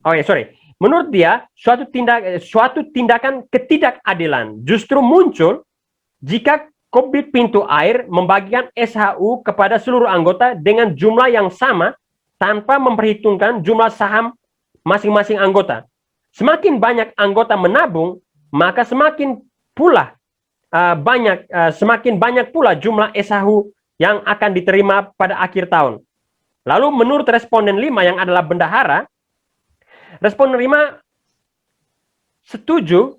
Oh ya, sorry. Menurut dia, suatu tindakan ketidakadilan justru muncul jika Komdit Pintu Air membagikan SHU kepada seluruh anggota dengan jumlah yang sama tanpa memperhitungkan jumlah saham masing-masing anggota. Semakin banyak anggota menabung, maka semakin banyak pula jumlah SHU yang akan diterima pada akhir tahun. Lalu menurut responden 5 yang adalah bendahara, responden 5 setuju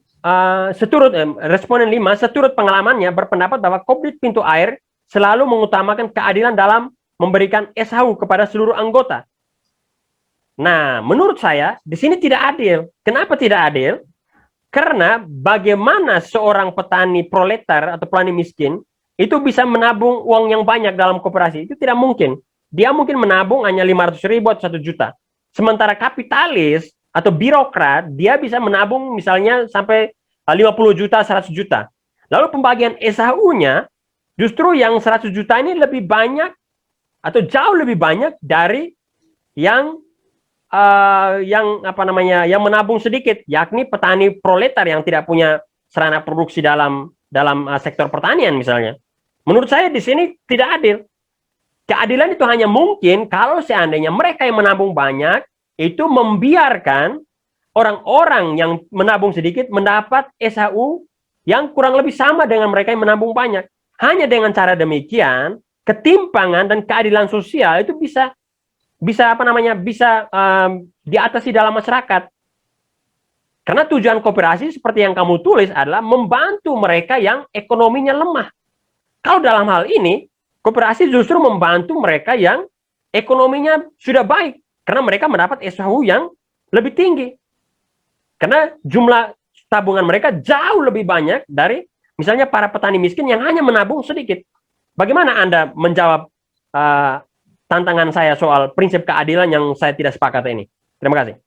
responden 5 seturut pengalamannya berpendapat bahwa Komdit Pintu Air selalu mengutamakan keadilan dalam memberikan SHU kepada seluruh anggota. Nah, menurut saya di sini tidak adil. Kenapa tidak adil? Karena bagaimana seorang petani proletar atau petani miskin itu bisa menabung uang yang banyak dalam koperasi? Itu tidak mungkin. Dia mungkin menabung hanya 500.000 atau 1 juta. Sementara kapitalis atau birokrat, dia bisa menabung misalnya sampai 50 juta, 100 juta. Lalu pembagian SHU-nya, justru yang 100 juta ini lebih banyak atau jauh lebih banyak dari yang yang menabung sedikit, yakni petani proletar yang tidak punya sarana produksi dalam sektor pertanian misalnya. Menurut saya di sini tidak adil. Keadilan itu hanya mungkin kalau seandainya mereka yang menabung banyak itu membiarkan orang-orang yang menabung sedikit mendapat SHU yang kurang lebih sama dengan mereka yang menabung banyak. Hanya dengan cara demikian, ketimpangan dan keadilan sosial itu bisa diatasi dalam masyarakat. Karena tujuan koperasi seperti yang kamu tulis adalah membantu mereka yang ekonominya lemah. Kalau dalam hal ini, koperasi justru membantu mereka yang ekonominya sudah baik, karena mereka mendapat SHU yang lebih tinggi. Karena jumlah tabungan mereka jauh lebih banyak dari misalnya para petani miskin yang hanya menabung sedikit. Bagaimana Anda menjawab tantangan saya soal prinsip keadilan yang saya tidak sepakat ini? Terima kasih.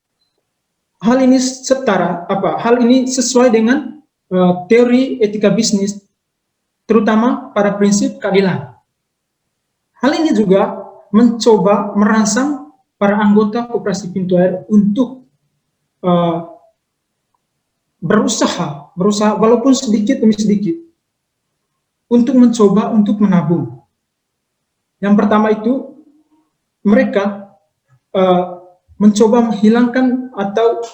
Hal ini hal ini sesuai dengan teori etika bisnis, terutama pada prinsip keadilan. Hal ini juga mencoba merangsang para anggota Koperasi Pintu Air untuk berusaha walaupun sedikit demi sedikit untuk mencoba untuk menabung. Yang pertama itu mereka mencoba menghilangkan atau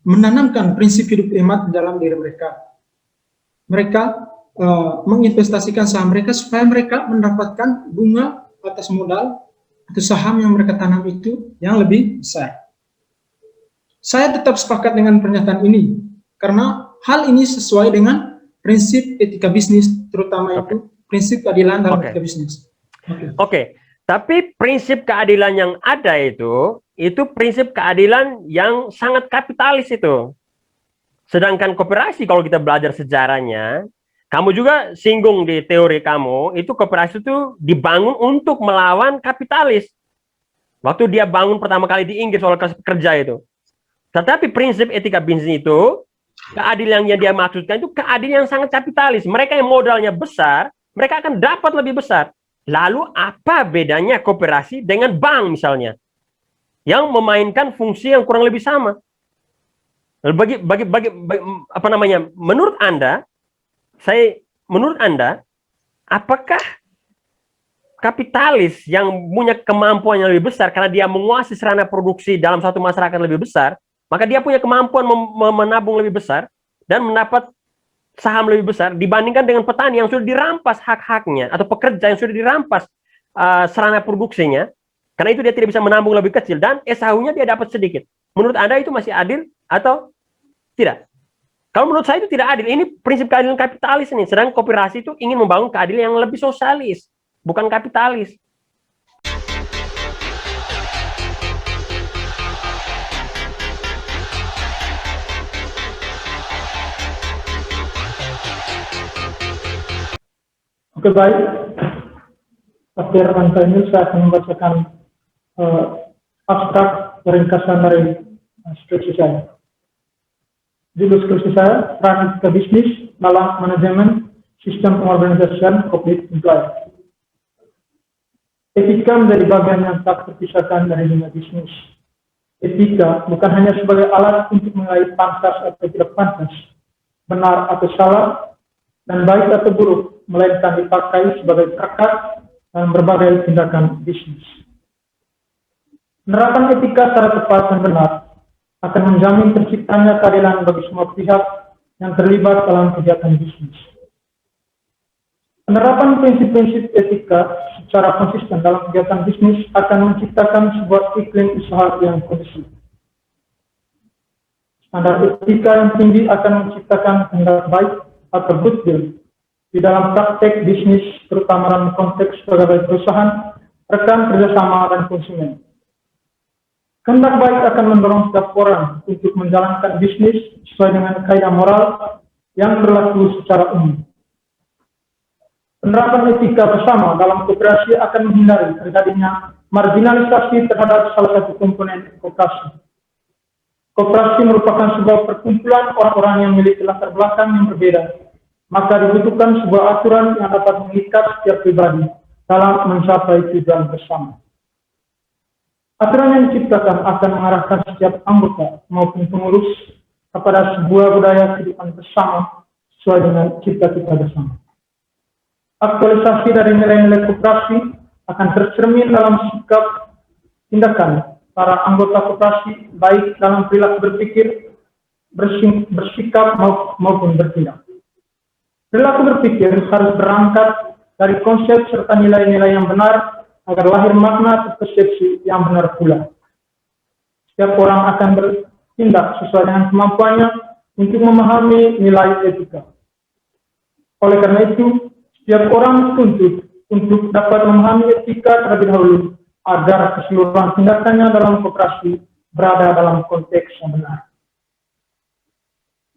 menanamkan prinsip hidup hemat dalam diri mereka. Mereka menginvestasikan saham mereka supaya mereka mendapatkan bunga atas modal atau saham yang mereka tanam itu yang lebih besar. Saya tetap sepakat dengan pernyataan ini karena hal ini sesuai dengan prinsip etika bisnis, terutama itu prinsip keadilan dalam etika bisnis. Oke. Tapi prinsip keadilan yang ada itu prinsip keadilan yang sangat kapitalis itu. Sedangkan koperasi kalau kita belajar sejarahnya, kamu juga singgung di teori kamu, itu koperasi itu dibangun untuk melawan kapitalis. Waktu dia bangun pertama kali di Inggris oleh kelas pekerja itu. Tetapi prinsip etika bisnis itu, keadilan yang dia maksudkan itu keadilan yang sangat kapitalis. Mereka yang modalnya besar, mereka akan dapat lebih besar. Lalu apa bedanya koperasi dengan bank misalnya, yang memainkan fungsi yang kurang lebih sama? Menurut Anda, apakah kapitalis yang punya kemampuan yang lebih besar karena dia menguasai sarana produksi dalam satu masyarakat lebih besar, maka dia punya kemampuan menabung lebih besar dan mendapat saham lebih besar dibandingkan dengan petani yang sudah dirampas hak-haknya atau pekerja yang sudah dirampas sarana produksinya, karena itu dia tidak bisa menabung lebih kecil dan SHU-nya dia dapat sedikit. Menurut Anda itu masih adil atau tidak? Kalau menurut saya itu tidak adil. Ini prinsip keadilan kapitalis ini. Sedang koperasi itu ingin membangun keadilan yang lebih sosialis, bukan kapitalis. Oke, baik. Akhir rangka ini saya akan membacakan abstrak ringkasan dari skripsi saya. Judul skripsi saya, Peran Etika Bisnis dalam Manajemen Sistem Pengorganisasian Komdit Pintu Air. Etika menjadi bagian yang tak terpisahkan dari dunia bisnis. Etika bukan hanya sebagai alat untuk menilai pantas atau tidak pantas, benar atau salah, dan baik atau buruk, melainkan dipakai sebagai perangkat dalam berbagai tindakan bisnis. Penerapan etika secara tepat dan benar akan menjamin terciptanya keadilan bagi semua pihak yang terlibat dalam kegiatan bisnis. Penerapan prinsip-prinsip etika secara konsisten dalam kegiatan bisnis akan menciptakan sebuah iklim usaha yang kondusif. Standar etika yang tinggi akan menciptakan kehendak baik atau goodwill di dalam praktek bisnis, terutama dalam konteks pegawai perusahaan, rekan kerjasama, dan konsumen. Kehendak baik akan mendorong setiap orang untuk menjalankan bisnis sesuai dengan kaidah moral yang berlaku secara umum. Penerapan etika bersama dalam kooperasi akan menghindari terjadinya marginalisasi terhadap salah satu komponen kooperasi. Kooperasi merupakan sebuah perkumpulan orang-orang yang memiliki latar belakang yang berbeda, maka dibutuhkan sebuah aturan yang dapat mengikat setiap pribadi dalam mencapai tujuan bersama. Aturan yang diciptakan akan mengarahkan setiap anggota maupun pengurus kepada sebuah budaya kehidupan bersama sesuai dengan cita-cita bersama. Aktualisasi dari nilai-nilai kooperasi akan tercermin dalam sikap tindakan para anggota kooperasi, baik dalam perilaku berpikir, bersikap maupun bertindak. Perilaku berpikir harus berangkat dari konsep serta nilai-nilai yang benar agar lahir makna atau persepsi yang benar pula. Setiap orang akan bertindak sesuai dengan kemampuannya untuk memahami nilai etika. Oleh karena itu, setiap orang dituntut untuk dapat memahami etika terlebih dahulu agar keseluruhan tindakannya dalam kooperasi berada dalam konteks yang benar.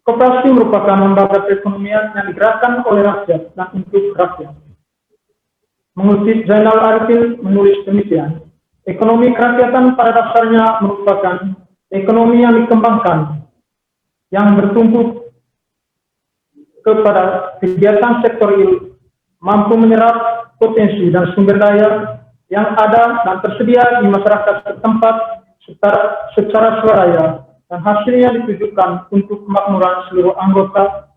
Koperasi merupakan lembaga perekonomian yang digerakkan oleh rakyat dan untuk rakyat. Mengutip Zainal Arifin menulis demikian, ekonomi kerakyatan pada dasarnya merupakan ekonomi yang dikembangkan, yang bertumpu kepada kegiatan sektor real, mampu menyerap potensi dan sumber daya yang ada dan tersedia di masyarakat setempat secara swadaya, dan hasilnya ditujukan untuk kemakmuran seluruh anggota,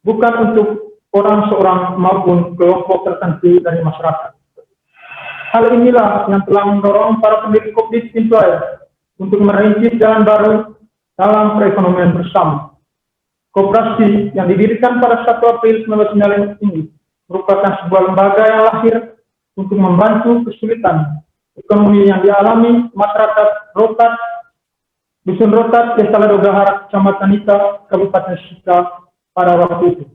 bukan untuk orang seorang maupun kelompok tertentu dari masyarakat. Hal inilah yang telah mendorong para pendiri Kopdit Pintu Air untuk merintis jalan baru dalam perekonomian bersama. Koperasi yang didirikan pada 1 April 1995 ini merupakan sebuah lembaga yang lahir untuk membantu kesulitan ekonomi yang dialami masyarakat Rotat, Dusun Rotat, Desa Ladogahara, Kecamatan Nika, Kabupaten Sika pada waktu itu.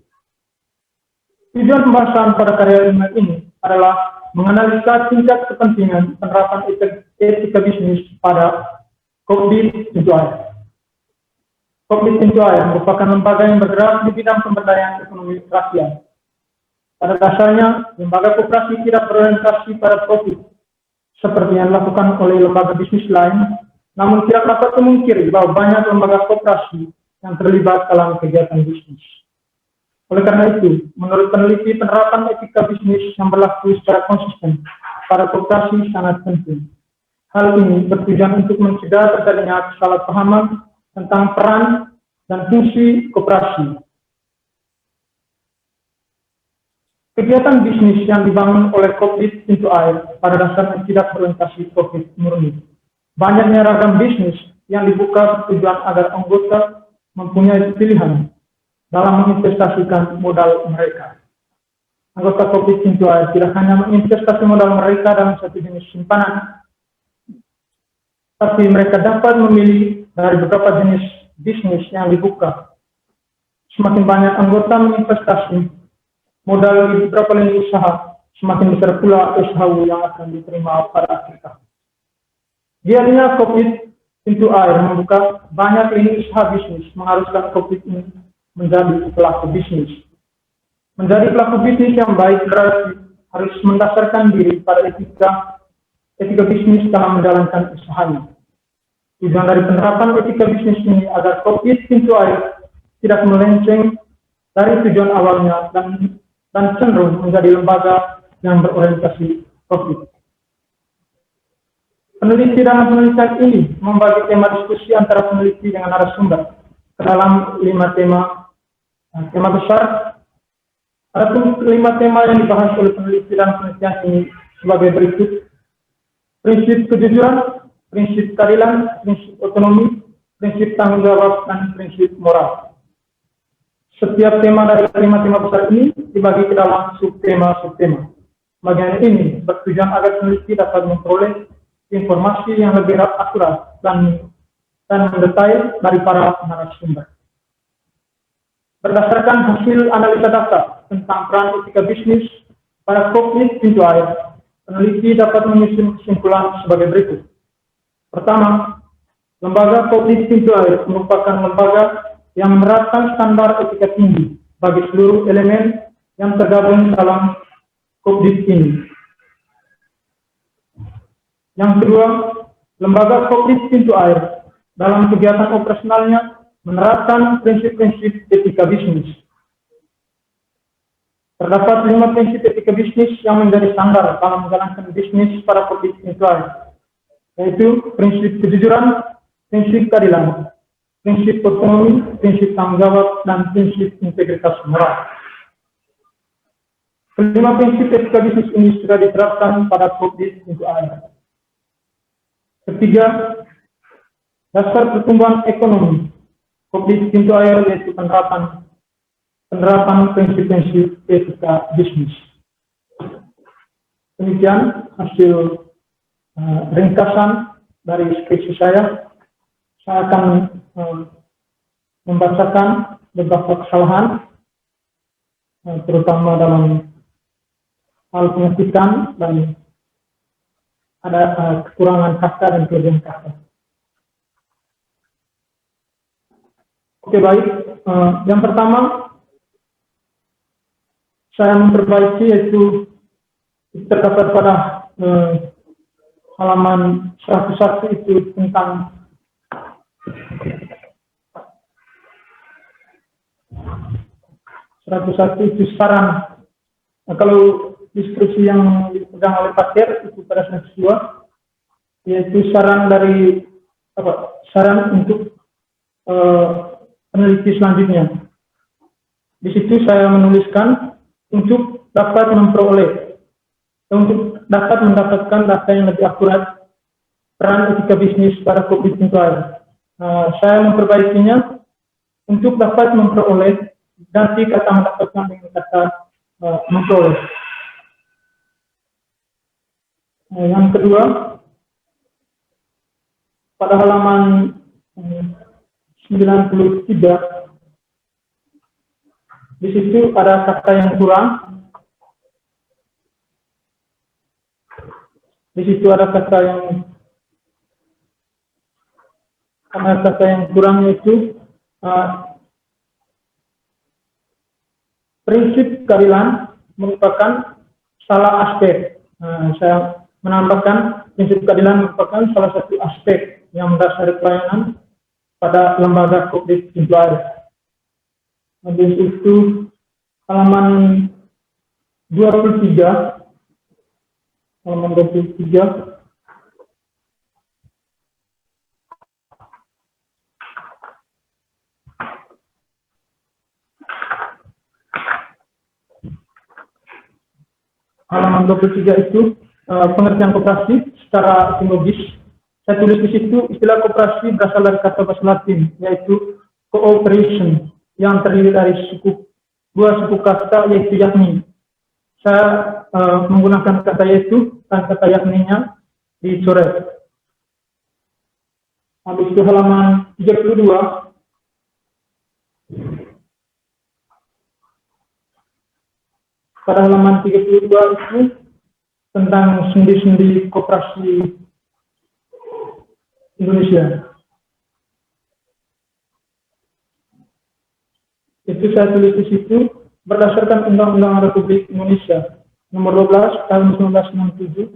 Tujuan pembahasan pada karya ilmiah ini adalah menganalisa tingkat kepentingan penerapan etika bisnis pada Kopdit Pintu Air. Kopdit Pintu Air merupakan lembaga yang bergerak di bidang pemberdayaan ekonomi rakyat. Pada dasarnya, lembaga koperasi tidak berorientasi pada profit, seperti yang dilakukan oleh lembaga bisnis lain, namun tidak dapat memungkiri bahwa banyak lembaga koperasi yang terlibat dalam kegiatan bisnis. Oleh karena itu, menurut peneliti, penerapan etika bisnis yang berlaku secara konsisten pada koperasi sangat penting. Hal ini bertujuan untuk mencegah terjadinya kesalahpahaman tentang peran dan fungsi koperasi. Kegiatan bisnis yang dibangun oleh Kopdit Pintu Air pada dasarnya tidak berorientasi profit murni. Banyaknya ragam bisnis yang dibuka tujuan agar anggota mempunyai pilihan dalam menginvestasikan modal mereka. Anggota Kopdit Pintu Air tidak hanya menginvestasi modal mereka dalam satu jenis simpanan, tapi mereka dapat memilih dari beberapa jenis bisnis yang dibuka. Semakin banyak anggota menginvestasi modal di beberapa lini usaha, semakin besar pula SHU yang akan diterima pada akhir tahun. Biarnya Kopdit Pintu Air membuka banyak lini usaha bisnis, mengharuskan Kopdit ini menjadi pelaku bisnis. Menjadi pelaku bisnis yang baik berarti harus mendasarkan diri pada etika bisnis dalam menjalankan usahanya. Tujuan dari penerapan etika bisnis ini agar Kopdit Pintu Air tidak melenceng dari tujuan awalnya dan cenderung menjadi lembaga yang berorientasi COVID. Peneliti dalam penelitian ini membagi tema diskusi antara peneliti dengan narasumber ke dalam 5 tema besar. Ada 5 tema yang dibahas oleh peneliti dalam penelitian ini sebagai berikut: prinsip kejujuran, prinsip keadilan, prinsip otonomi, prinsip tanggung jawab, dan prinsip moral. Setiap tema dari 5 tema besar ini dibagi ke dalam subtema-subtema. Bagian ini bertujuan agar peneliti dapat memperoleh informasi yang lebih akurat dan mendetail dari para narasumber. Berdasarkan hasil analisa data tentang peran etika bisnis pada COVID pintu air, peneliti dapat menyusun kesimpulan sebagai berikut. Pertama, lembaga COVID pintu air merupakan lembaga yang menerapkan standar etika tinggi bagi seluruh elemen yang tergabung dalam COVID ini. Yang kedua, lembaga COVID pintu air dalam kegiatan operasionalnya menerapkan prinsip-prinsip etika bisnis. Terdapat 5 prinsip etika bisnis yang menjadi standar dalam menjalankan bisnis pada COVID pintu air, yaitu prinsip kejujuran, prinsip keadilan, prinsip otonomi, prinsip tanggung jawab, dan prinsip integritas moral. Kelima prinsip etika bisnis ini sudah diterapkan pada COVID pintu air. Ketiga, dasar pertumbuhan ekonomi COVID pintu air yaitu penerapan prinsip-prinsip etika bisnis. Demikian hasil ringkasan dari skripsi saya. Saya akan membacakan beberapa kesalahan, terutama dalam hal pengetikan dan ada kekurangan kata dan kelebihan kata. Oke, baik. Yang pertama, saya memperbaiki yaitu terdapat pada halaman 101 itu tentang itu saran. Nah, kalau diskusi yang dipegang oleh Pak Ter itu pada 102, yaitu saran untuk peneliti selanjutnya. Di situ saya menuliskan untuk dapat mendapatkan data yang lebih akurat peran etika bisnis pada COVID pintu air. Saya memperbaikinya untuk dapat memperoleh, ganti kata mendapatkan dengan kata memperoleh. Yang kedua, pada halaman 93, di situ ada kata yang kurang. Di situ ada kata yang kurang, yaitu prinsip keadilan merupakan salah aspek. Saya menambahkan prinsip keadilan merupakan salah satu aspek yang mendasari pelayanan pada lembaga COVID pintu air. Habis itu halaman 23. Halaman 23 itu pengertian koperasi secara etimologis. Saya tulis di situ istilah koperasi berasal dari kata bahasa Latin, yaitu cooperation, yang terdiri dari dua suku kata, yaitu yakni. Saya menggunakan kata yaitu dan kata yakninya dicoret. Habis itu halaman 32. Pada halaman 32 itu tentang sendi-sendi koperasi Indonesia. Itu saya tulis di situ berdasarkan Undang-Undang Republik Indonesia Nomor 12 Tahun 1967,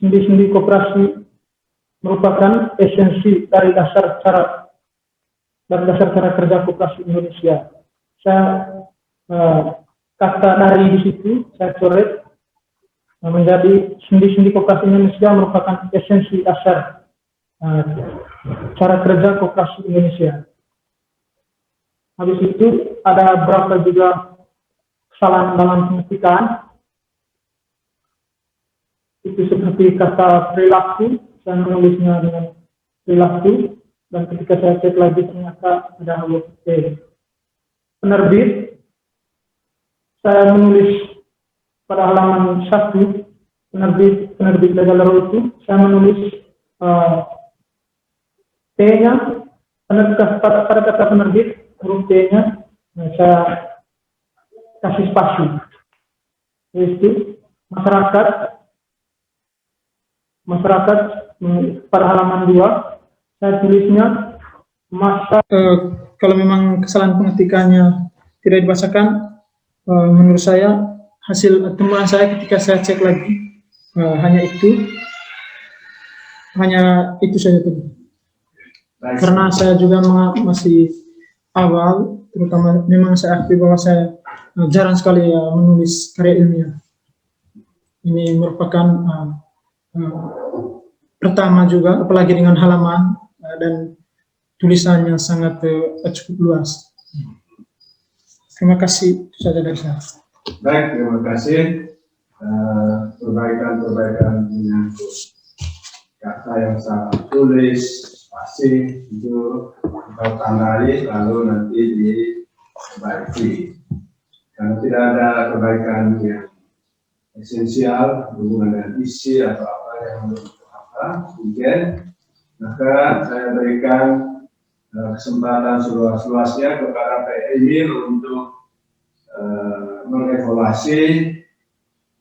sendi-sendi koperasi merupakan esensi dari dasar cara kerja koperasi Indonesia. Saya kata dari di situ saya coret menjadi sendi-sendi koperasi Indonesia merupakan esensi dasar cara kerja koperasi Indonesia. Habis itu ada beberapa juga kesalahan dalam pengetikan. Itu seperti kata perilaku, saya menulisnya dengan perilaku, dan ketika saya cek lagi ternyata ada huruf P. Penerbit, saya menulis pada halaman 1, penerbit legal itu, saya menulis T-nya, pada kata penerbit, huruf T-nya, saya kasih spasi. Itu masyarakat pada halaman 2, saya tulisnya masa. Kalau memang kesalahan pengetikannya tidak dibacakan, menurut saya hasil temuan saya ketika saya cek lagi hanya itu saja tadi. Karena saya juga masih awal, terutama memang saya akui bahwa saya jarang sekali menulis karya ilmiah. Ini merupakan pertama juga, apalagi dengan halaman dan tulisannya sangat cukup luas. Terima kasih, itu saja dari saya. Baik, terima kasih. Perbaikan menyangkut kata yang salah tulis, spasi itu kita tandai lalu nanti diperbaiki. Karena tidak ada perbaikan yang esensial hubungan dengan isi atau apa yang mungkin, maka saya berikan kesempatan seluas-luasnya kepada Pak Emil untuk mengevaluasi,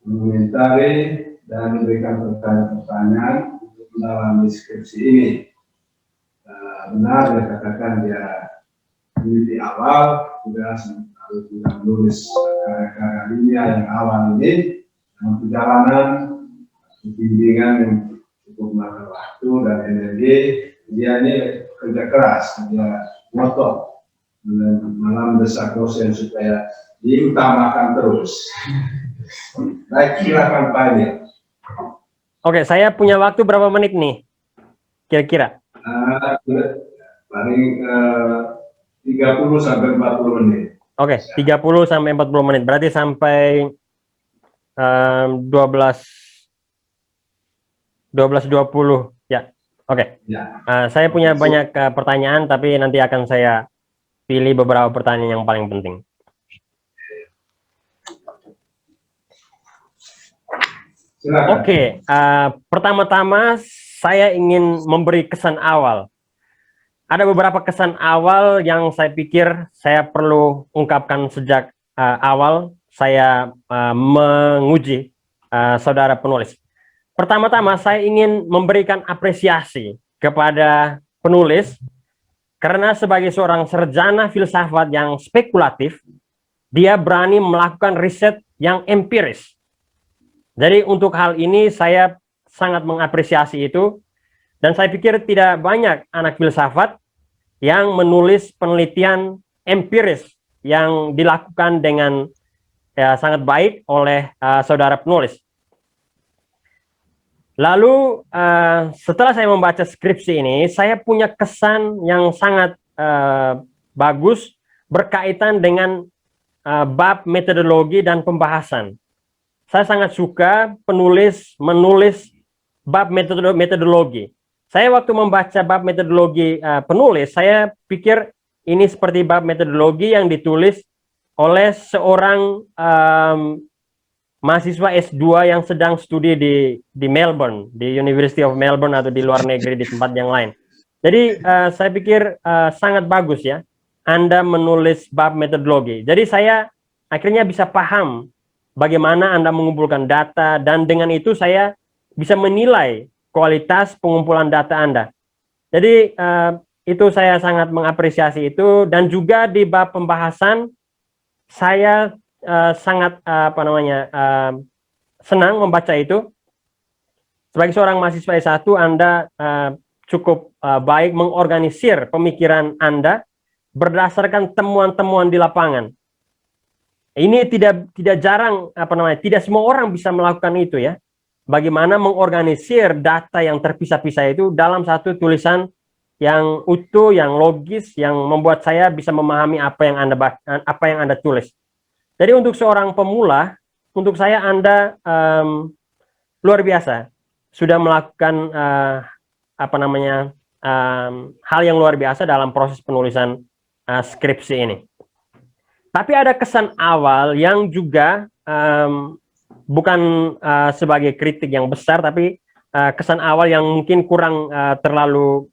mengomentari, dan memberikan pertanyaan-pertanyaan untuk dalam deskripsi ini. Benar dia katakan dia di awal sudah menulis karya-karya ilmiah yang awal ini dalam perjalanan bimbingan yang cukup makan waktu dan energi. Dia ini kerja keras, dia ngotot malam desak dosen supaya diutamakan terus. Baik, silakan Pak Emil. Oke, saya punya waktu berapa menit nih kira-kira? Paling 30 sampai 40 menit. Oke, 30 sampai 40 menit. Berarti sampai 12.20 ya. Oke. Ya. Saya punya banyak pertanyaan, tapi nanti akan saya pilih beberapa pertanyaan yang paling penting. Silakan. Oke, pertama-tama saya ingin memberi kesan awal. Ada beberapa kesan awal yang saya pikir saya perlu ungkapkan sejak awal saya menguji saudara penulis. Pertama-tama saya ingin memberikan apresiasi kepada penulis karena sebagai seorang sarjana filsafat yang spekulatif, dia berani melakukan riset yang empiris. Jadi untuk hal ini saya sangat mengapresiasi itu, dan saya pikir tidak banyak anak filsafat yang menulis penelitian empiris yang dilakukan dengan sangat baik oleh saudara penulis. Lalu setelah saya membaca skripsi ini, saya punya kesan yang sangat bagus berkaitan dengan bab metodologi dan pembahasan. Saya sangat suka penulis menulis bab metodologi. Saya waktu membaca bab metodologi penulis, saya pikir ini seperti bab metodologi yang ditulis oleh seorang mahasiswa S2 yang sedang studi di Melbourne, di University of Melbourne atau di luar negeri di tempat yang lain. Jadi saya pikir sangat bagus ya Anda menulis bab metodologi. Jadi saya akhirnya bisa paham bagaimana Anda mengumpulkan data, dan dengan itu saya bisa menilai kualitas pengumpulan data Anda. Jadi itu saya sangat mengapresiasi itu, dan juga di bab pembahasan saya sangat senang membaca itu. Sebagai seorang mahasiswa S1, Anda cukup baik mengorganisir pemikiran Anda berdasarkan temuan-temuan di lapangan. Ini tidak jarang, tidak semua orang bisa melakukan itu ya. Bagaimana mengorganisir data yang terpisah-pisah itu dalam satu tulisan yang utuh, yang logis, yang membuat saya bisa memahami apa yang Anda tulis. Jadi untuk seorang pemula, untuk saya Anda luar biasa sudah melakukan hal yang luar biasa dalam proses penulisan skripsi ini. Tapi ada kesan awal yang juga bukan sebagai kritik yang besar, tapi kesan awal yang mungkin kurang terlalu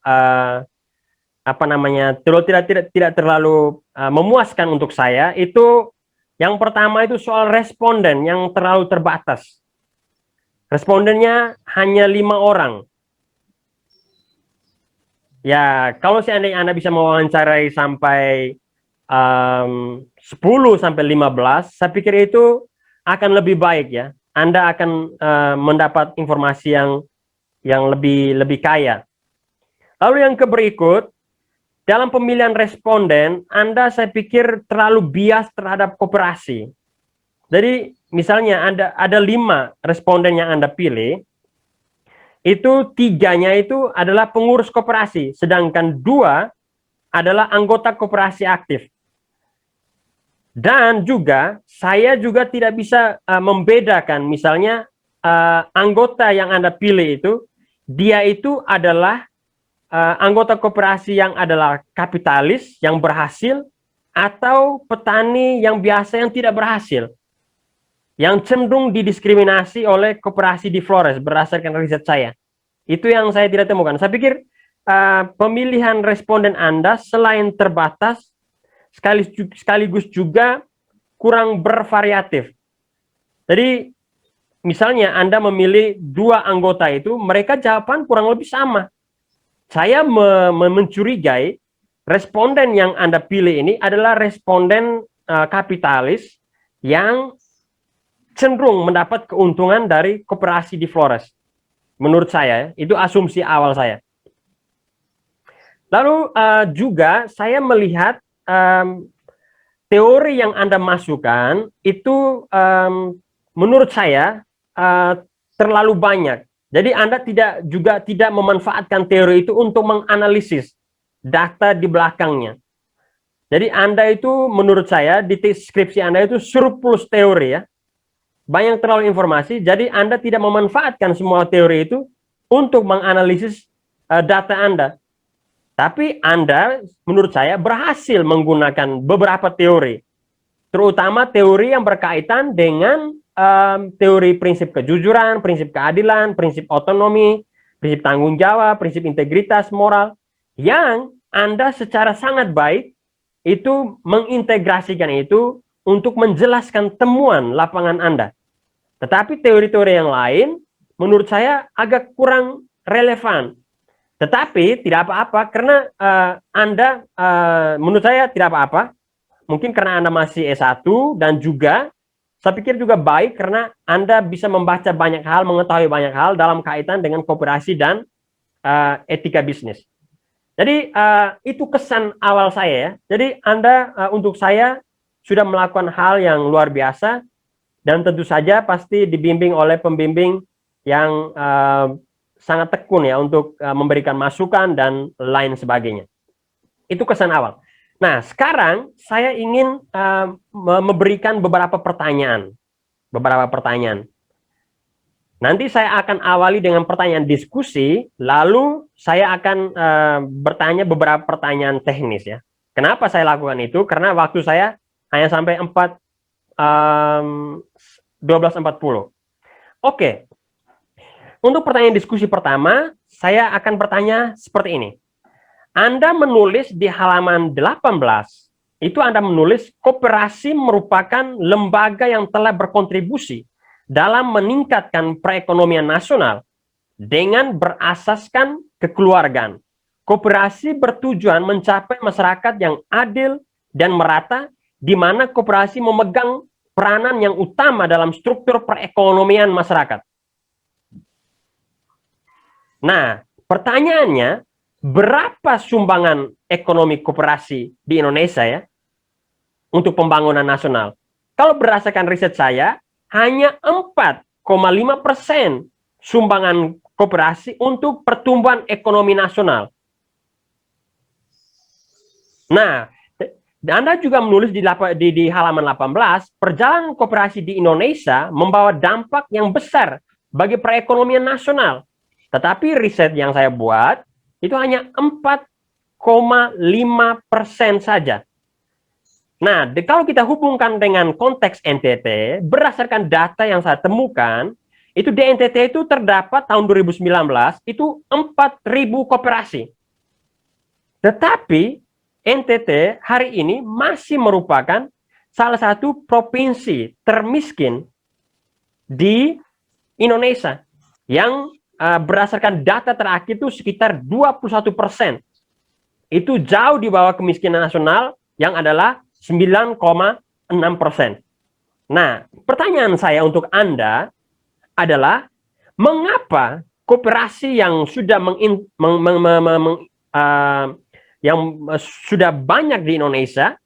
tidak terlalu memuaskan untuk saya. Itu yang pertama itu soal responden yang terlalu terbatas. Respondennya hanya 5 orang. Ya, kalau seandainya Anda bisa mewawancarai sampai 10 sampai 15, saya pikir itu akan lebih baik ya. Anda akan mendapat informasi yang lebih kaya. Lalu yang berikut, dalam pemilihan responden, Anda saya pikir terlalu bias terhadap koperasi. Jadi misalnya ada 5 responden yang Anda pilih, itu 3-nya itu adalah pengurus koperasi, sedangkan 2 adalah anggota koperasi aktif. Dan juga saya juga tidak bisa membedakan misalnya anggota yang Anda pilih itu, dia itu adalah anggota koperasi yang adalah kapitalis, yang berhasil, atau petani yang biasa yang tidak berhasil, yang cenderung didiskriminasi oleh koperasi di Flores berdasarkan riset saya. Itu yang saya tidak temukan. Saya pikir pemilihan responden Anda selain terbatas, sekaligus juga kurang bervariatif. Jadi misalnya Anda memilih 2 anggota itu, mereka jawaban kurang lebih sama. Saya mencurigai responden yang Anda pilih ini adalah responden kapitalis yang cenderung mendapat keuntungan dari koperasi di Flores. Menurut saya, itu asumsi awal saya. Lalu juga saya melihat teori yang Anda masukkan itu menurut saya terlalu banyak. Jadi Anda tidak memanfaatkan teori itu untuk menganalisis data di belakangnya. Jadi Anda itu menurut saya di skripsi Anda itu surplus teori ya. Banyak terlalu informasi, jadi Anda tidak memanfaatkan semua teori itu untuk menganalisis data Anda. Tapi Anda, menurut saya, berhasil menggunakan beberapa teori. Terutama teori yang berkaitan dengan teori prinsip kejujuran, prinsip keadilan, prinsip otonomi, prinsip tanggung jawab, prinsip integritas moral, yang Anda secara sangat baik itu mengintegrasikan itu untuk menjelaskan temuan lapangan Anda. Tetapi teori-teori yang lain, menurut saya agak kurang relevan. Tetapi tidak apa-apa karena Anda, menurut saya tidak apa-apa. Mungkin karena Anda masih S1 dan juga saya pikir juga baik karena Anda bisa membaca banyak hal, mengetahui banyak hal dalam kaitan dengan koperasi dan etika bisnis. Jadi itu kesan awal saya ya. Jadi Anda untuk saya sudah melakukan hal yang luar biasa dan tentu saja pasti dibimbing oleh pembimbing yang sangat tekun ya untuk memberikan masukan dan lain sebagainya. Itu kesan awal. Nah, sekarang saya ingin memberikan beberapa pertanyaan. Nanti saya akan awali dengan pertanyaan diskusi, lalu saya akan bertanya beberapa pertanyaan teknis ya. Kenapa saya lakukan itu? Karena waktu saya hanya sampai 12.40. Oke. Untuk pertanyaan diskusi pertama, saya akan bertanya seperti ini. Anda menulis di halaman 18, itu Anda menulis koperasi merupakan lembaga yang telah berkontribusi dalam meningkatkan perekonomian nasional dengan berasaskan kekeluargaan. Koperasi bertujuan mencapai masyarakat yang adil dan merata, di mana koperasi memegang peranan yang utama dalam struktur perekonomian masyarakat. Nah, pertanyaannya, berapa sumbangan ekonomi koperasi di Indonesia ya untuk pembangunan nasional? Kalau berdasarkan riset saya, hanya 4,5% sumbangan koperasi untuk pertumbuhan ekonomi nasional. Nah, Anda juga menulis di halaman 18, perjalanan koperasi di Indonesia membawa dampak yang besar bagi perekonomian nasional. Tetapi riset yang saya buat itu hanya 4,5% saja. Nah, kalau kita hubungkan dengan konteks NTT, berdasarkan data yang saya temukan, itu di NTT itu terdapat tahun 2019 itu 4.000 koperasi. Tetapi NTT hari ini masih merupakan salah satu provinsi termiskin di Indonesia yang berdasarkan data terakhir itu sekitar 21%. Itu jauh di bawah kemiskinan nasional yang adalah 9,6%. Nah, pertanyaan saya untuk Anda adalah mengapa koperasi yang sudah sudah banyak di Indonesia,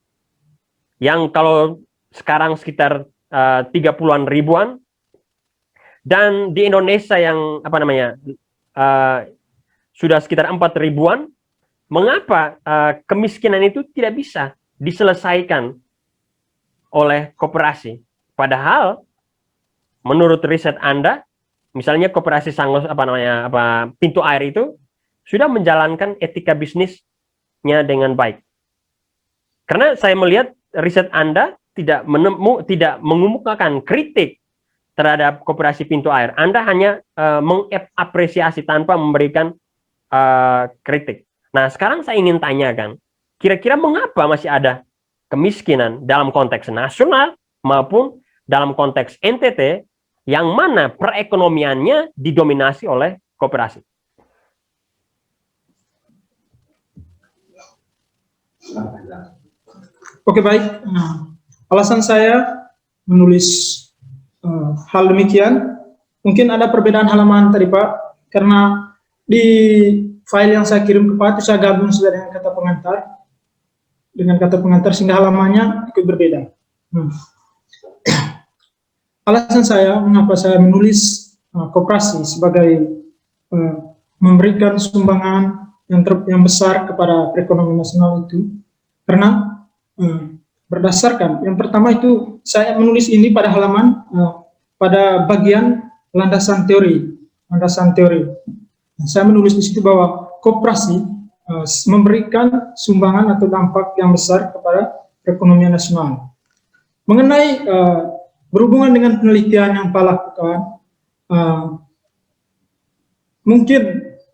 yang kalau sekarang sekitar 30-an ribuan, dan di Indonesia yang sudah sekitar 4 ribuan, mengapa kemiskinan itu tidak bisa diselesaikan oleh koperasi? Padahal menurut riset Anda, misalnya koperasi Pintu Air itu sudah menjalankan etika bisnisnya dengan baik. Karena saya melihat riset Anda tidak mengemukakan kritik terhadap koperasi Pintu Air. Anda hanya mengapresiasi tanpa memberikan kritik. Nah, sekarang saya ingin tanyakan, kira-kira mengapa masih ada kemiskinan dalam konteks nasional maupun dalam konteks NTT yang mana perekonomiannya didominasi oleh koperasi? Oke, baik. Alasan saya menulis hal demikian, mungkin ada perbedaan halaman tadi Pak, karena di file yang saya kirim ke Pak itu saya gabung sudah dengan kata pengantar sehingga halamannya ikut berbeda. Alasan saya mengapa saya menulis koperasi sebagai memberikan sumbangan yang besar kepada perekonomian nasional itu karena berdasarkan yang pertama itu saya menulis ini pada halaman pada bagian landasan teori. Saya menulis di situ bahwa koperasi memberikan sumbangan atau dampak yang besar kepada perekonomian nasional. Mengenai berhubungan dengan penelitian yang Pak lakukan, mungkin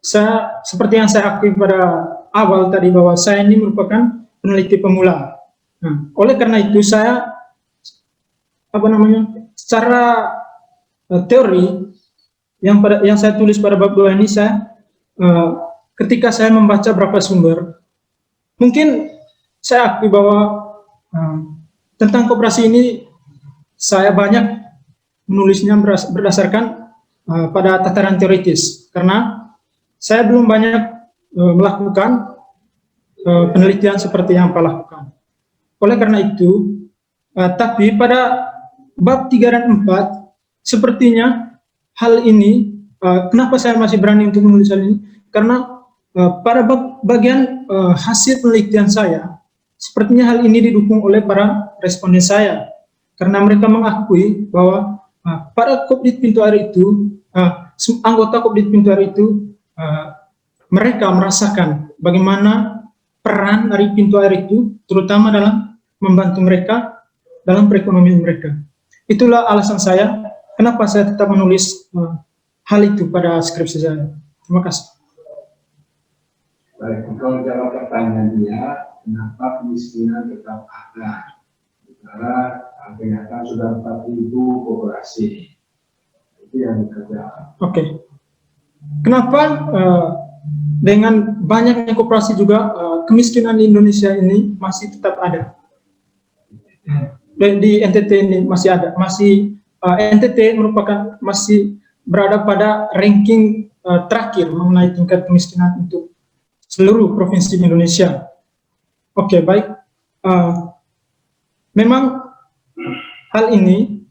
saya seperti yang saya akui pada awal tadi bahwa saya ini merupakan peneliti pemula. Nah, oleh karena itu saya secara teori yang saya tulis pada bab 2 ini ketika saya membaca beberapa sumber, mungkin saya akui bahwa tentang koperasi ini saya banyak menulisnya berdasarkan pada tataran teoritis karena saya belum banyak melakukan penelitian seperti yang Pak lakukan. Oleh karena itu, tapi pada bab 3 dan 4 sepertinya hal ini, kenapa saya masih berani untuk menulis hal ini? Karena pada bagian hasil penelitian saya, sepertinya hal ini didukung oleh para responden saya. Karena mereka mengakui bahwa para Kopdit Pintu Air itu, anggota Kopdit Pintu Air itu, mereka merasakan bagaimana peran dari Pintu Air itu, terutama dalam membantu mereka dalam perekonomian mereka. Itulah alasan saya kenapa saya tetap menulis hal itu pada skripsi saya. Terima kasih. Baik, kalau jawab pertanyaan dia, kenapa kemiskinan tetap ada? Karena ternyata sudah 4.000 koperasi. Itu yang dikerjakan. Oke. Kenapa dengan banyaknya koperasi juga kemiskinan di Indonesia ini masih tetap ada? Di NTT ini masih ada, NTT merupakan masih berada pada ranking terakhir mengenai tingkat kemiskinan untuk seluruh provinsi di Indonesia. Oke, baik. Memang hal ini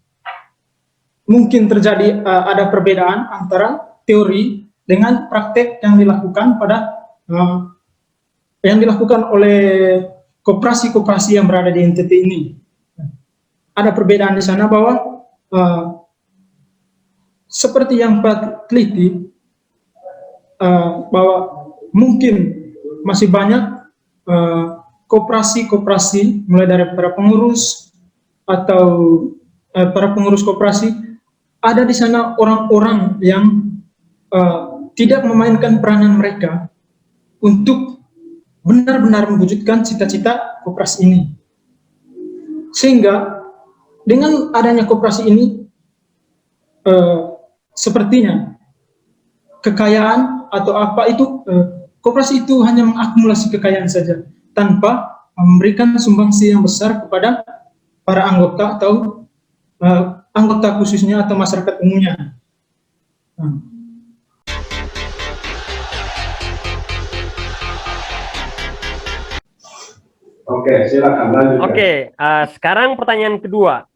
mungkin terjadi ada perbedaan antara teori dengan praktek yang dilakukan oleh koperasi-koperasi yang berada di NTT ini. Ada perbedaan di sana bahwa seperti yang Pak teliti, bahwa mungkin masih banyak koperasi-koperasi, mulai dari para pengurus atau para pengurus koperasi, ada di sana orang-orang yang tidak memainkan peranan mereka untuk benar-benar mewujudkan cita-cita koperasi ini. Sehingga dengan adanya koperasi ini, sepertinya kekayaan atau apa itu, koperasi itu hanya mengakumulasi kekayaan saja, tanpa memberikan sumbangsi yang besar kepada para anggota atau anggota khususnya atau masyarakat umumnya. Oke, silakan lanjutkan. Oke, sekarang pertanyaan kedua.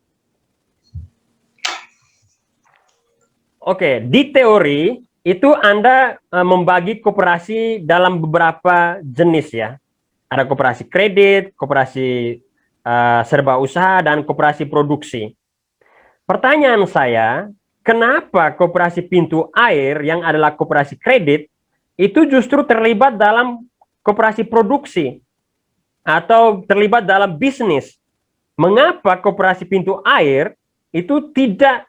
Oke, di teori itu Anda membagi koperasi dalam beberapa jenis ya. Ada koperasi kredit, koperasi serba usaha, dan koperasi produksi. Pertanyaan saya, kenapa koperasi pintu air yang adalah koperasi kredit itu justru terlibat dalam koperasi produksi atau terlibat dalam bisnis? Mengapa koperasi pintu air itu tidak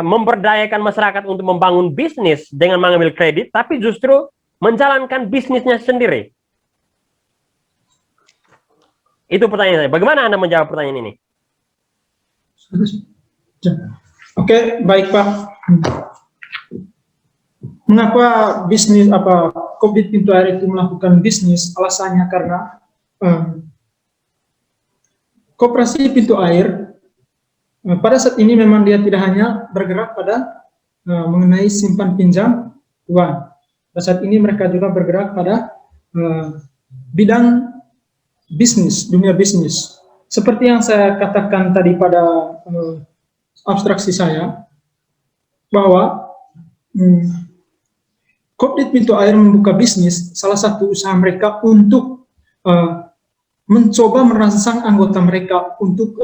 memberdayakan masyarakat untuk membangun bisnis dengan mengambil kredit, tapi justru menjalankan bisnisnya sendiri? Itu pertanyaan saya. Bagaimana Anda menjawab pertanyaan ini? Oke, baik Pak. Mengapa bisnis Koperasi Pintu Air itu melakukan bisnis? Alasannya karena koperasi pintu air pada saat ini memang dia tidak hanya bergerak pada mengenai simpan pinjam uang. Pada saat ini mereka juga bergerak pada bidang bisnis, dunia bisnis. Seperti yang saya katakan tadi pada abstraksi saya, bahwa Koperasi Pintu Air membuka bisnis, salah satu usaha mereka untuk mencoba merangsang anggota mereka untuk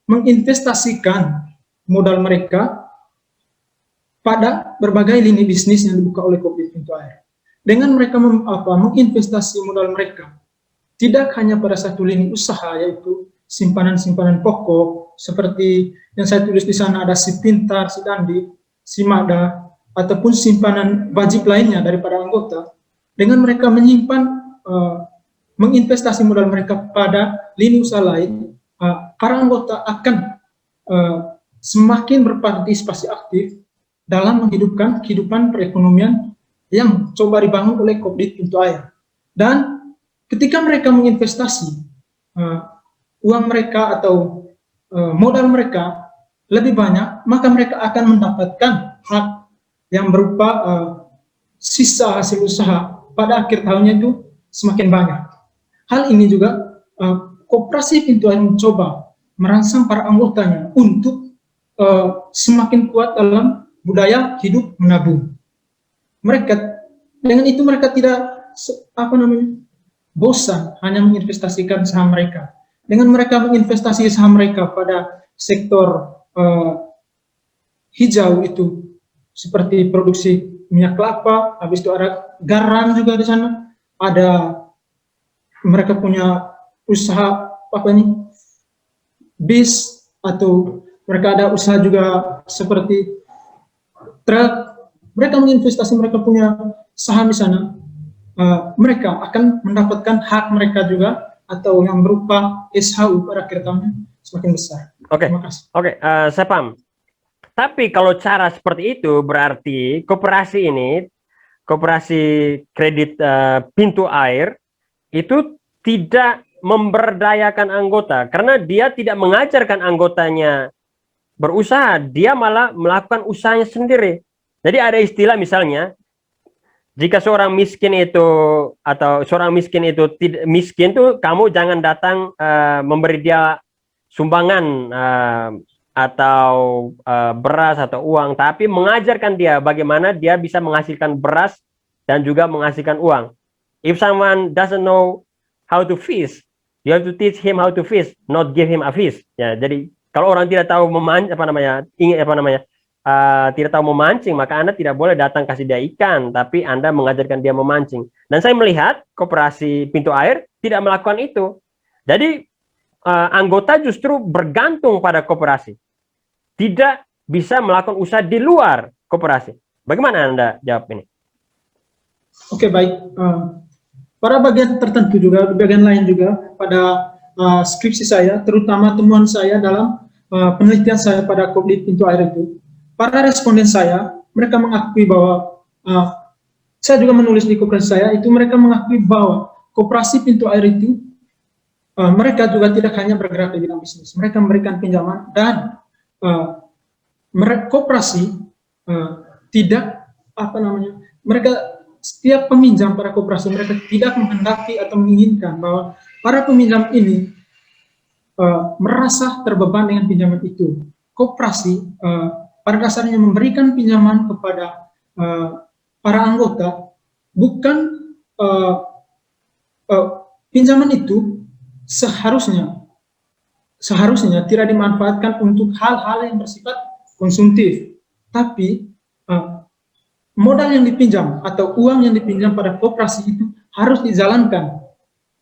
menginvestasikan modal mereka pada berbagai lini bisnis yang dibuka oleh Koperasi Pintu Air. Dengan mereka menginvestasi modal mereka, tidak hanya pada satu lini usaha, yaitu simpanan-simpanan pokok, seperti yang saya tulis di sana, ada si Pintar, si Dandi, si Mada, ataupun simpanan wajib lainnya daripada anggota. Dengan mereka menyimpan, menginvestasi modal mereka pada lini usaha lain, para anggota akan semakin berpartisipasi aktif dalam menghidupkan kehidupan perekonomian yang coba dibangun oleh Koperasi Pintu Air. Dan ketika mereka menginvestasi uang mereka atau modal mereka lebih banyak, maka mereka akan mendapatkan hak yang berupa sisa hasil usaha pada akhir tahunnya itu semakin banyak. Hal ini juga Koperasi Pintu Air mencoba merangsang para anggotanya untuk semakin kuat dalam budaya hidup menabung. Mereka dengan itu mereka tidak bosan hanya menginvestasikan saham mereka. Dengan mereka menginvestasi saham mereka pada sektor hijau itu, seperti produksi minyak kelapa, habis itu ada garam juga di sana, ada mereka punya usaha bis, atau mereka ada usaha juga seperti truk. Mereka menginvestasi, mereka punya saham di sana, mereka akan mendapatkan hak mereka juga, atau yang berupa SHU pada akhir tahunnya semakin besar. Oke, oke, saya paham. Tapi kalau cara seperti itu berarti koperasi ini, koperasi kredit pintu air itu tidak memberdayakan anggota, karena dia tidak mengajarkan anggotanya berusaha, dia malah melakukan usahanya sendiri. Jadi ada istilah misalnya, jika seorang miskin itu atau seorang miskin itu tidak miskin tuh, kamu jangan datang memberi dia sumbangan atau beras atau uang, tapi mengajarkan dia bagaimana dia bisa menghasilkan beras dan juga menghasilkan uang. If someone doesn't know how to fish, you have to teach him how to fish, not give him a fish. Ya, jadi kalau orang tidak tahu tidak tahu memancing, maka Anda tidak boleh datang kasih dia ikan, tapi Anda mengajarkan dia memancing. Dan saya melihat koperasi pintu air tidak melakukan itu. Jadi anggota justru bergantung pada koperasi, tidak bisa melakukan usaha di luar koperasi. Bagaimana Anda jawab ini? Oke, baik. Pada bagian tertentu juga, bagian lain juga, pada skripsi saya, terutama temuan saya dalam penelitian saya pada koperasi pintu air itu, para responden saya, mereka mengakui bahwa, saya juga menulis di koperasi saya, itu mereka mengakui bahwa koperasi pintu air itu, mereka juga tidak hanya bergerak di bidang bisnis, mereka memberikan pinjaman, dan koperasi tidak, mereka setiap peminjam pada koperasi, mereka tidak menghendaki atau menginginkan bahwa para peminjam ini merasa terbeban dengan pinjaman itu. Koperasi pada dasarnya memberikan pinjaman kepada para anggota, bukan pinjaman itu seharusnya tidak dimanfaatkan untuk hal-hal yang bersifat konsumtif, tapi modal yang dipinjam atau uang yang dipinjam pada koperasi itu harus dijalankan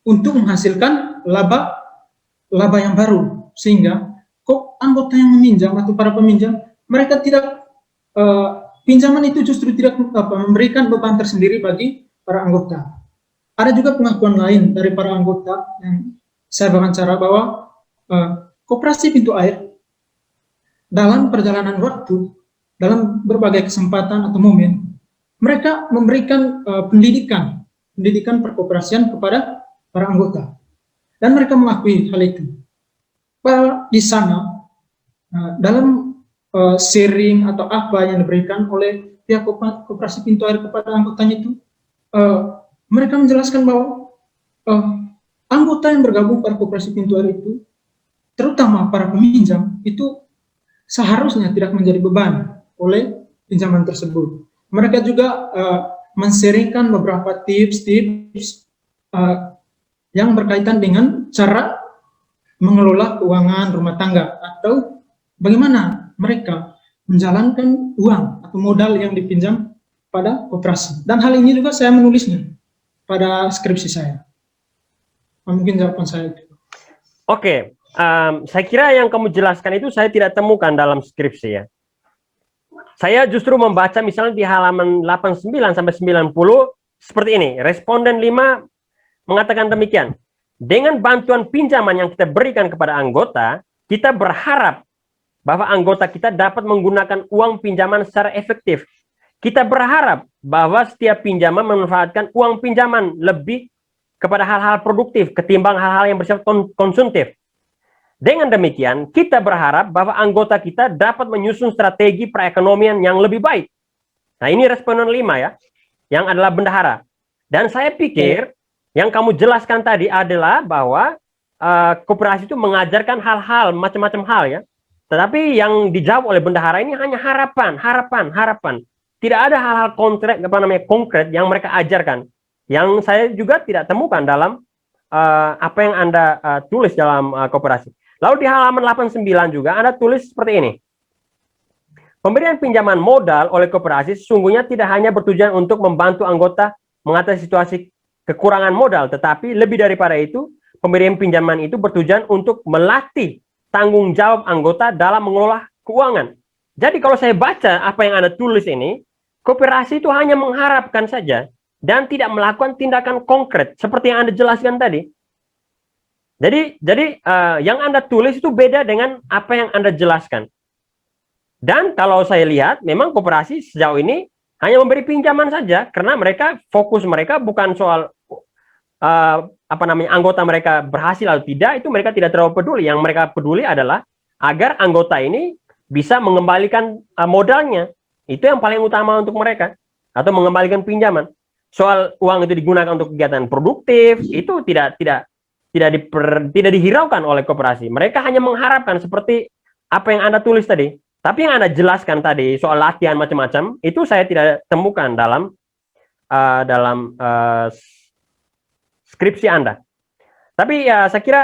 untuk menghasilkan laba yang baru, sehingga anggota yang meminjam atau para peminjam, mereka tidak pinjaman itu justru tidak memberikan beban tersendiri bagi para anggota. Ada juga pengakuan lain dari para anggota yang saya wawancara bahwa koperasi pintu air dalam perjalanan waktu, dalam berbagai kesempatan atau momen, mereka memberikan pendidikan perkoperasian kepada para anggota, dan mereka mengakui hal itu. Bahwa di sana dalam sharing atau apa yang diberikan oleh pihak koperasi pintu air kepada anggotanya itu, mereka menjelaskan bahwa anggota yang bergabung pada koperasi pintu air itu, terutama para peminjam, itu seharusnya tidak menjadi beban oleh pinjaman tersebut. Mereka juga men-sharingkan beberapa tips-tips yang berkaitan dengan cara mengelola keuangan rumah tangga, atau bagaimana mereka menjalankan uang atau modal yang dipinjam pada koperasi. Dan hal ini juga saya menulisnya pada skripsi saya. Mungkin jawaban saya itu. Oke, saya kira yang kamu jelaskan itu saya tidak temukan dalam skripsi ya. Saya justru membaca misalnya di halaman 89 sampai 90 seperti ini. Responden 5 mengatakan demikian. Dengan bantuan pinjaman yang kita berikan kepada anggota, kita berharap bahwa anggota kita dapat menggunakan uang pinjaman secara efektif. Kita berharap bahwa setiap pinjaman memanfaatkan uang pinjaman lebih kepada hal-hal produktif ketimbang hal-hal yang bersifat konsumtif. Dengan demikian, kita berharap bahwa anggota kita dapat menyusun strategi perekonomian yang lebih baik. Nah, ini responden 5 ya, yang adalah bendahara. Dan saya pikir yang kamu jelaskan tadi adalah bahwa koperasi itu mengajarkan hal-hal, macam-macam hal ya. Tetapi yang dijawab oleh bendahara ini hanya harapan. Tidak ada hal-hal konkret yang mereka ajarkan. Yang saya juga tidak temukan dalam apa yang Anda tulis dalam koperasi. Lalu di halaman 89 juga Anda tulis seperti ini. Pemberian pinjaman modal oleh koperasi sesungguhnya tidak hanya bertujuan untuk membantu anggota mengatasi situasi kekurangan modal, tetapi lebih daripada itu, pemberian pinjaman itu bertujuan untuk melatih tanggung jawab anggota dalam mengelola keuangan. Jadi kalau saya baca apa yang Anda tulis ini, koperasi itu hanya mengharapkan saja dan tidak melakukan tindakan konkret seperti yang Anda jelaskan tadi. Jadi yang Anda tulis itu beda dengan apa yang Anda jelaskan. Dan kalau saya lihat, memang koperasi sejauh ini hanya memberi pinjaman saja, karena fokus mereka bukan soal anggota mereka berhasil atau tidak, itu mereka tidak terlalu peduli. Yang mereka peduli adalah agar anggota ini bisa mengembalikan modalnya. Itu yang paling utama untuk mereka, atau mengembalikan pinjaman. Soal uang itu digunakan untuk kegiatan produktif, itu tidak dihiraukan oleh koperasi. Mereka hanya mengharapkan seperti apa yang Anda tulis tadi. Tapi yang Anda jelaskan tadi soal latihan macam-macam itu saya tidak temukan dalam skripsi Anda. Tapi saya kira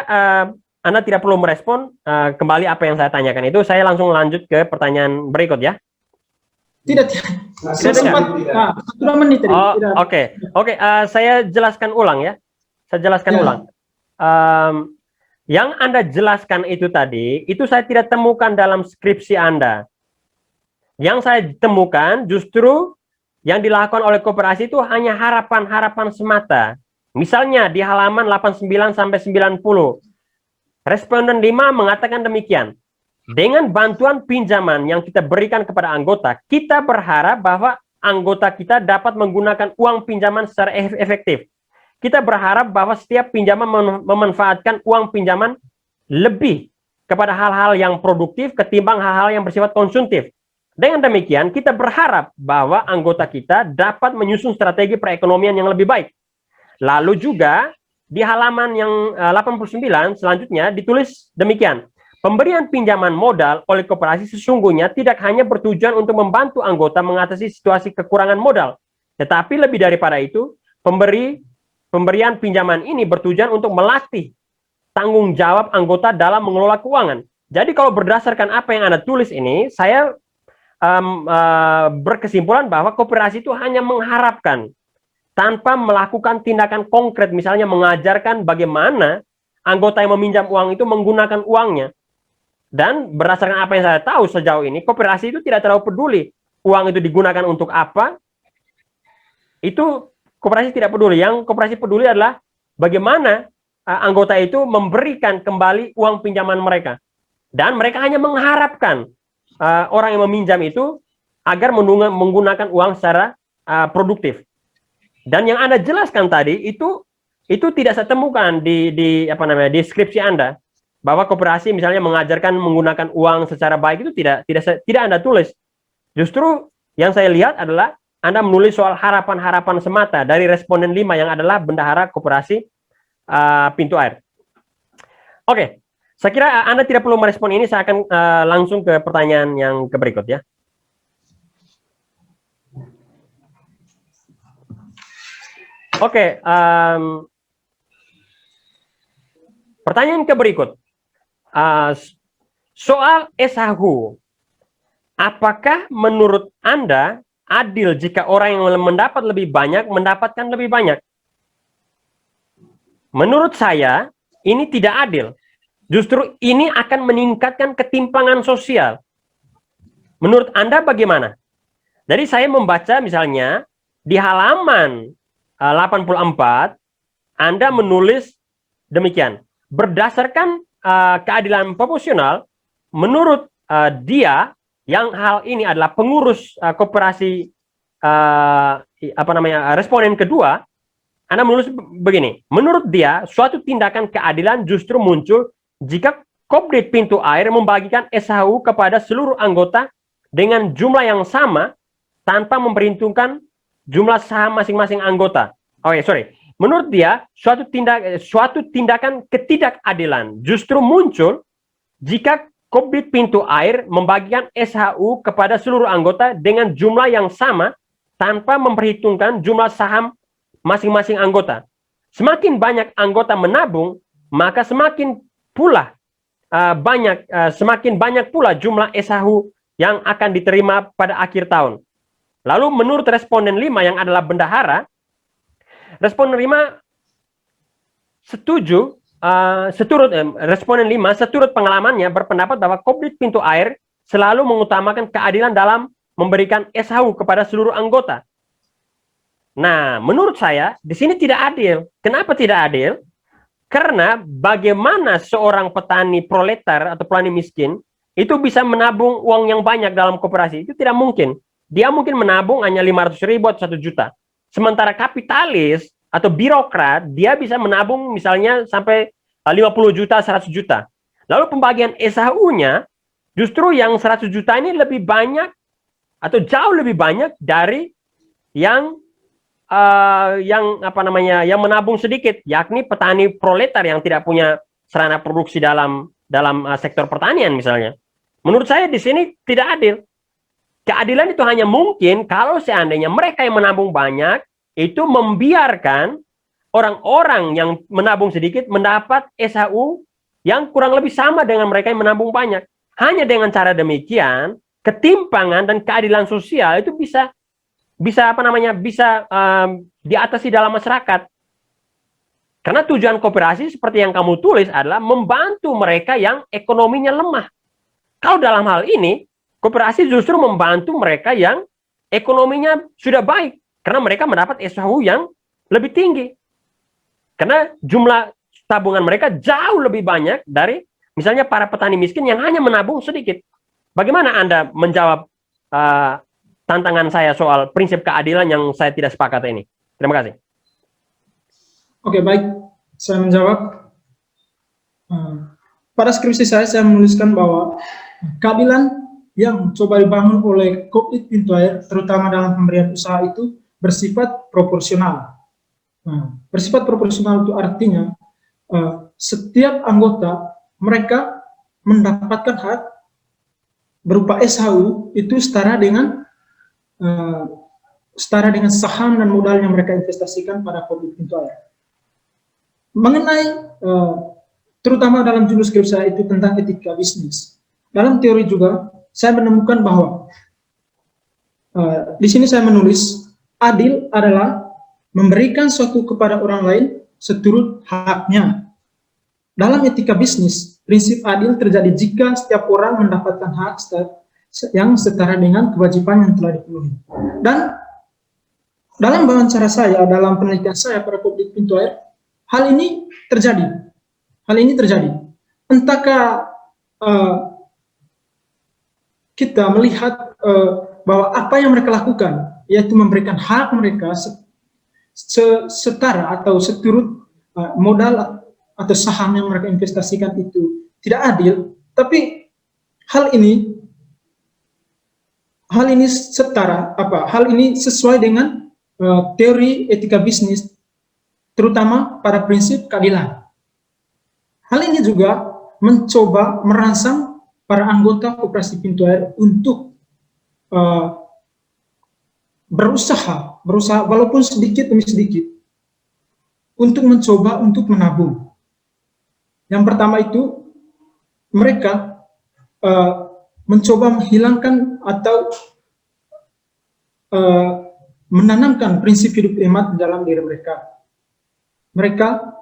Anda tidak perlu merespon kembali apa yang saya tanyakan itu. Saya langsung lanjut ke pertanyaan berikut ya. Tidak. Sempat 2 menit tadi. Oh, oke. Saya jelaskan ulang ya. Saya jelaskan ulang. Yang Anda jelaskan itu tadi, itu saya tidak temukan dalam skripsi Anda. Yang saya temukan justru yang dilakukan oleh koperasi itu hanya harapan-harapan semata. Misalnya di halaman 89 sampai 90. Responden 5 mengatakan demikian. Dengan bantuan pinjaman yang kita berikan kepada anggota, kita berharap bahwa anggota kita dapat menggunakan uang pinjaman secara efektif. Kita berharap bahwa setiap pinjaman memanfaatkan uang pinjaman lebih kepada hal-hal yang produktif ketimbang hal-hal yang bersifat konsumtif. Dengan demikian, kita berharap bahwa anggota kita dapat menyusun strategi perekonomian yang lebih baik. Lalu juga di halaman yang 89 selanjutnya ditulis demikian. Pemberian pinjaman modal oleh koperasi sesungguhnya tidak hanya bertujuan untuk membantu anggota mengatasi situasi kekurangan modal, tetapi lebih daripada itu, pemberian pinjaman ini bertujuan untuk melatih tanggung jawab anggota dalam mengelola keuangan. Jadi kalau berdasarkan apa yang Anda tulis ini, saya berkesimpulan bahwa koperasi itu hanya mengharapkan tanpa melakukan tindakan konkret, misalnya mengajarkan bagaimana anggota yang meminjam uang itu menggunakan uangnya. Dan berdasarkan apa yang saya tahu sejauh ini, koperasi itu tidak terlalu peduli uang itu digunakan untuk apa. Itu koperasi tidak peduli. Yang koperasi peduli adalah bagaimana anggota itu memberikan kembali uang pinjaman mereka. Dan mereka hanya mengharapkan orang yang meminjam itu agar menggunakan uang secara produktif. Dan yang Anda jelaskan tadi itu tidak saya temukan di deskripsi Anda, bahwa koperasi misalnya mengajarkan menggunakan uang secara baik itu tidak Anda tulis. Justru yang saya lihat adalah Anda menulis soal harapan-harapan semata dari responden 5 yang adalah bendahara koperasi Pintu Air. Oke, saya kira Anda tidak perlu merespon ini, saya akan langsung ke pertanyaan yang berikut ya. Oke, pertanyaan berikut. Soal SHU, apakah menurut Anda adil jika orang yang mendapat lebih banyak mendapatkan lebih banyak? Menurut saya, ini tidak adil. Justru ini akan meningkatkan ketimpangan sosial. Menurut Anda bagaimana? Jadi saya membaca misalnya di halaman 84, Anda menulis demikian. Berdasarkan keadilan proporsional, menurut dia yang hal ini adalah pengurus koperasi responden kedua, Anda menulis begini. Menurut dia, suatu tindakan keadilan justru muncul jika Kopdit Pintu Air membagikan SHU kepada seluruh anggota dengan jumlah yang sama tanpa memperhitungkan jumlah saham masing-masing anggota. Menurut dia, suatu tindakan ketidakadilan justru muncul jika Kopdit Pintu Air membagikan SHU kepada seluruh anggota dengan jumlah yang sama tanpa memperhitungkan jumlah saham masing-masing anggota. Semakin banyak anggota menabung, maka semakin banyak pula jumlah SHU yang akan diterima pada akhir tahun. Lalu menurut responden 5 yang adalah bendahara, responden 5 responden 5 seturut pengalamannya berpendapat bahwa Kopdit Pintu Air selalu mengutamakan keadilan dalam memberikan SHU kepada seluruh anggota. Nah, menurut saya di sini tidak adil. Kenapa tidak adil? Karena bagaimana seorang petani proletar atau petani miskin itu bisa menabung uang yang banyak dalam koperasi? Itu tidak mungkin. Dia mungkin menabung hanya 500.000 atau 1 juta. Sementara kapitalis atau birokrat, dia bisa menabung misalnya sampai 50 juta, 100 juta. Lalu pembagian SHU-nya, justru yang 100 juta ini lebih banyak atau jauh lebih banyak dari yang menabung sedikit, yakni petani proletar yang tidak punya sarana produksi dalam sektor pertanian misalnya. Menurut saya di sini tidak adil. Keadilan itu hanya mungkin kalau seandainya mereka yang menabung banyak itu membiarkan orang-orang yang menabung sedikit mendapat SHU yang kurang lebih sama dengan mereka yang menabung banyak. Hanya dengan cara demikian, ketimpangan dan keadilan sosial itu bisa diatasi dalam masyarakat. Karena tujuan koperasi seperti yang kamu tulis adalah membantu mereka yang ekonominya lemah. Kalau dalam hal ini, koperasi justru membantu mereka yang ekonominya sudah baik. Karena mereka mendapat SHU yang lebih tinggi. Karena jumlah tabungan mereka jauh lebih banyak dari misalnya para petani miskin yang hanya menabung sedikit. Bagaimana Anda menjawab tantangan saya soal prinsip keadilan yang saya tidak sepakat ini? Terima kasih. Oke, baik. Saya menjawab. Pada skripsi saya menuliskan bahwa keadilan yang coba dibangun oleh Kopdit Pintu Air, terutama dalam pemberian usaha itu bersifat proporsional. Bersifat proporsional itu artinya setiap anggota mereka mendapatkan hak berupa SHU itu setara dengan saham dan modal yang mereka investasikan pada Kopdit Pintu Air. Mengenai terutama dalam judul skripsi saya itu tentang etika bisnis. Dalam teori juga saya menemukan bahwa di sini saya menulis adil adalah memberikan sesuatu kepada orang lain seturut haknya. Dalam etika bisnis, prinsip adil terjadi jika setiap orang mendapatkan hak yang setara dengan kewajiban yang telah dipenuhi. Dan dalam wawancara saya, dalam penelitian saya pada Kopdit Pintu Air, hal ini terjadi. Entahkah kita melihat bahwa apa yang mereka lakukan, yaitu memberikan hak mereka setara atau seturut modal atau saham yang mereka investasikan itu tidak adil, tapi hal ini sesuai dengan teori etika bisnis, terutama pada prinsip keadilan. Hal ini juga mencoba merangsang para anggota Koperasi Pintu Air untuk berusaha walaupun sedikit demi sedikit untuk mencoba untuk menabung. Yang pertama itu mereka mencoba menghilangkan atau menanamkan prinsip hidup hemat dalam diri mereka. Mereka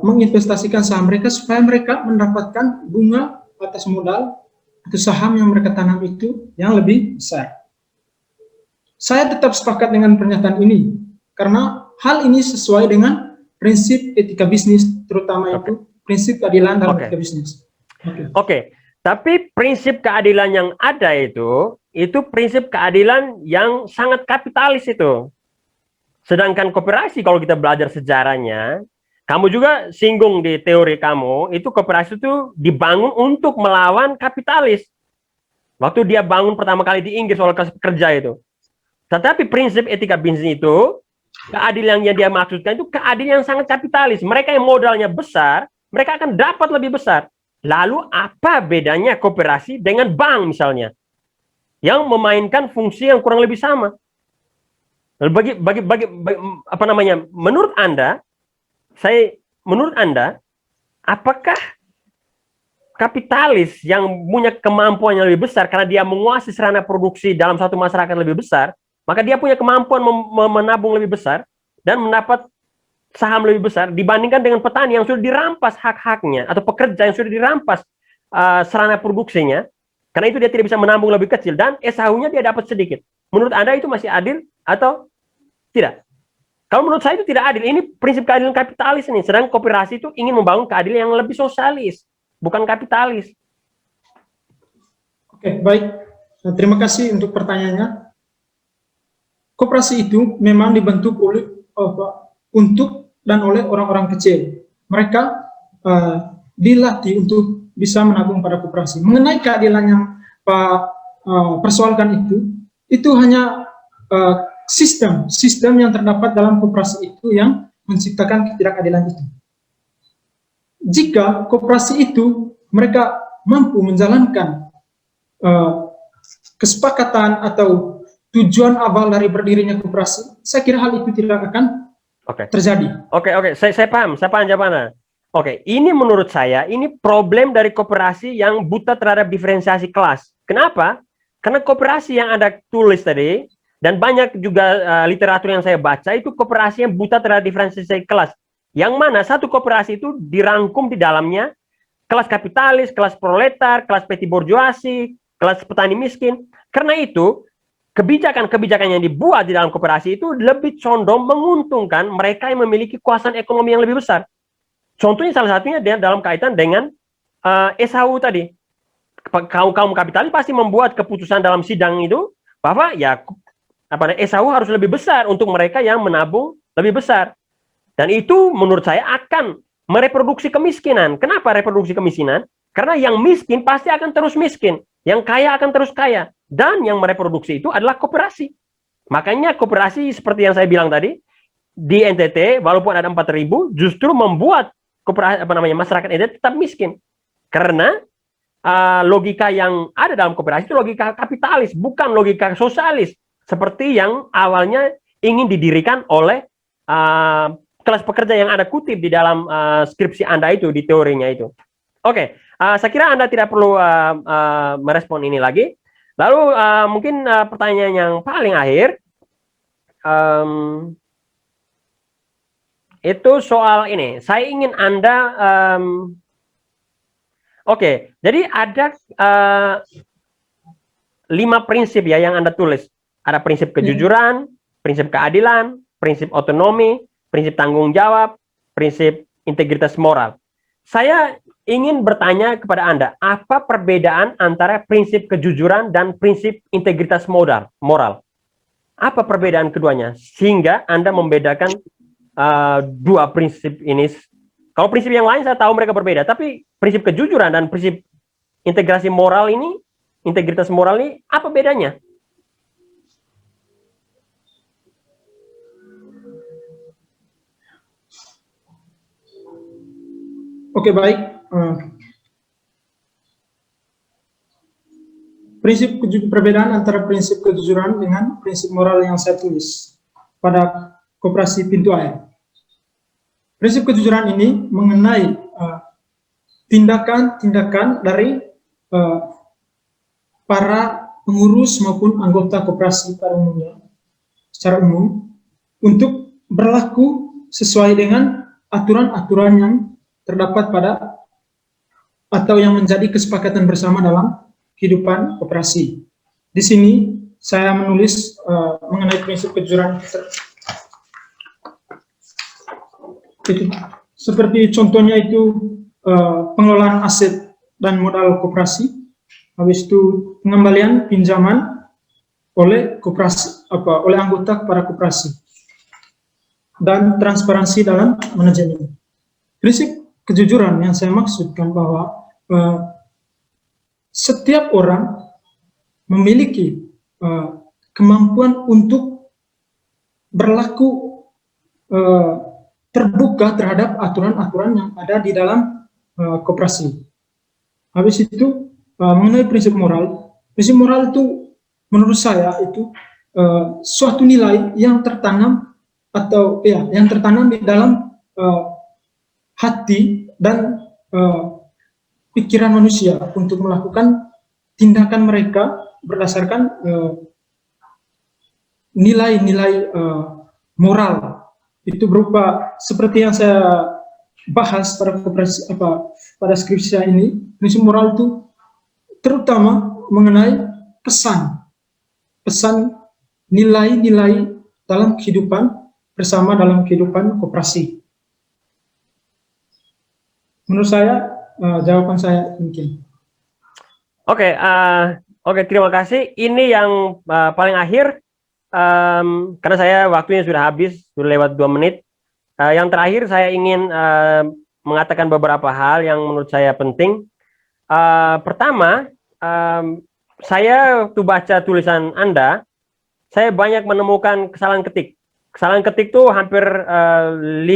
menginvestasikan saham mereka supaya mereka mendapatkan bunga atas modal atau saham yang mereka tanam itu yang lebih besar. Saya tetap sepakat dengan pernyataan ini karena hal ini sesuai dengan prinsip etika bisnis, terutama itu prinsip keadilan dalam etika bisnis. Oke. Tapi prinsip keadilan yang ada itu prinsip keadilan yang sangat kapitalis itu. Sedangkan koperasi kalau kita belajar sejarahnya, kamu juga singgung di teori kamu, itu koperasi itu dibangun untuk melawan kapitalis. Waktu dia bangun pertama kali di Inggris oleh kelas pekerja itu. Tetapi prinsip etika bisnis itu, keadilan yang dia maksudkan itu keadilan yang sangat kapitalis. Mereka yang modalnya besar, mereka akan dapat lebih besar. Lalu apa bedanya koperasi dengan bank misalnya? Yang memainkan fungsi yang kurang lebih sama. Menurut Anda, apakah kapitalis yang punya kemampuan yang lebih besar karena dia menguasai sarana produksi dalam satu masyarakat lebih besar, maka dia punya kemampuan menabung lebih besar dan mendapat saham lebih besar dibandingkan dengan petani yang sudah dirampas hak-haknya atau pekerja yang sudah dirampas sarana produksinya, karena itu dia tidak bisa menabung lebih kecil dan SHU-nya dia dapat sedikit. Menurut Anda itu masih adil atau tidak? Kalau menurut saya itu tidak adil. Ini prinsip keadilan kapitalis ini. Sedang koperasi itu ingin membangun keadilan yang lebih sosialis, bukan kapitalis. Oke, baik. Terima kasih untuk pertanyaannya. Koperasi itu memang dibentuk untuk dan oleh orang-orang kecil. Mereka dilatih untuk bisa menabung pada koperasi. Mengenai keadilan yang Pak persoalkan itu hanya sistem yang terdapat dalam koperasi itu yang menciptakan ketidakadilan itu. Jika koperasi itu mereka mampu menjalankan eh, kesepakatan atau tujuan awal dari berdirinya koperasi, saya kira hal itu tidak akan terjadi. Oke, saya paham jawabannya. Oke, ini menurut saya, ini problem dari koperasi yang buta terhadap diferensiasi kelas. Kenapa? Karena koperasi yang Anda tulis tadi, dan banyak juga literatur yang saya baca, itu koperasi yang buta terhadap diferensiasi kelas. Yang mana satu koperasi itu dirangkum di dalamnya kelas kapitalis, kelas proletar, kelas petit bourgeoisie, kelas petani miskin. Karena itu, kebijakan-kebijakan yang dibuat di dalam koperasi itu lebih condong menguntungkan mereka yang memiliki kekuasaan ekonomi yang lebih besar. Contohnya salah satunya dalam kaitan dengan SHU tadi. Kaum kapitalis pasti membuat keputusan dalam sidang itu bahwa ya SHU harus lebih besar untuk mereka yang menabung lebih besar. Dan itu menurut saya akan mereproduksi kemiskinan. Kenapa reproduksi kemiskinan? Karena yang miskin pasti akan terus miskin. Yang kaya akan terus kaya. Dan yang mereproduksi itu adalah koperasi. Makanya koperasi seperti yang saya bilang tadi, di NTT walaupun ada 4.000, justru membuat koperasi, masyarakat NTT tetap miskin. Karena logika yang ada dalam koperasi itu logika kapitalis, bukan logika sosialis. Seperti yang awalnya ingin didirikan oleh kelas pekerja yang Anda kutip di dalam skripsi Anda itu, di teorinya itu. Oke, saya kira Anda tidak perlu merespon ini lagi. Lalu mungkin pertanyaan yang paling akhir, itu soal ini. Saya ingin Anda, oke, jadi ada 5 prinsip ya yang Anda tulis. Ada prinsip kejujuran, prinsip keadilan, prinsip otonomi, prinsip tanggung jawab, prinsip integritas moral. Saya ingin bertanya kepada Anda, apa perbedaan antara prinsip kejujuran dan prinsip integritas moral? Apa perbedaan keduanya? Sehingga Anda membedakan dua prinsip ini. Kalau prinsip yang lain saya tahu mereka berbeda, tapi prinsip kejujuran dan prinsip integritas moral ini, apa bedanya? Oke, baik. Perbedaan antara prinsip kejujuran dengan prinsip moral yang saya tulis pada koperasi Pintu Air. Prinsip kejujuran ini mengenai tindakan-tindakan dari para pengurus maupun anggota koperasi pada umumnya, secara umum, untuk berlaku sesuai dengan aturan-aturan yang terdapat pada atau yang menjadi kesepakatan bersama dalam kehidupan koperasi. Di sini saya menulis mengenai prinsip kejujuran itu, seperti contohnya itu pengelolaan aset dan modal koperasi, habis itu pengembalian pinjaman oleh koperasi oleh anggota kepada koperasi, dan transparansi dalam manajemen. Prinsip kejujuran yang saya maksudkan bahwa setiap orang memiliki kemampuan untuk berlaku terbuka terhadap aturan-aturan yang ada di dalam koperasi. Habis itu mengenai prinsip moral itu menurut saya itu suatu nilai yang tertanam atau yang tertanam di dalam hati dan pikiran manusia untuk melakukan tindakan mereka berdasarkan nilai-nilai moral. Itu berupa seperti yang saya bahas pada skripsi saya ini. Prinsip moral itu terutama mengenai pesan nilai-nilai dalam kehidupan bersama, dalam kehidupan koperasi. Menurut saya jawaban saya mungkin. Oke, terima kasih. Ini yang paling akhir, karena saya waktunya sudah habis, sudah lewat 2 menit. Yang terakhir saya ingin mengatakan beberapa hal yang menurut saya penting. Pertama, saya waktu baca tulisan Anda, saya banyak menemukan kesalahan ketik. Kesalahan ketik itu hampir 50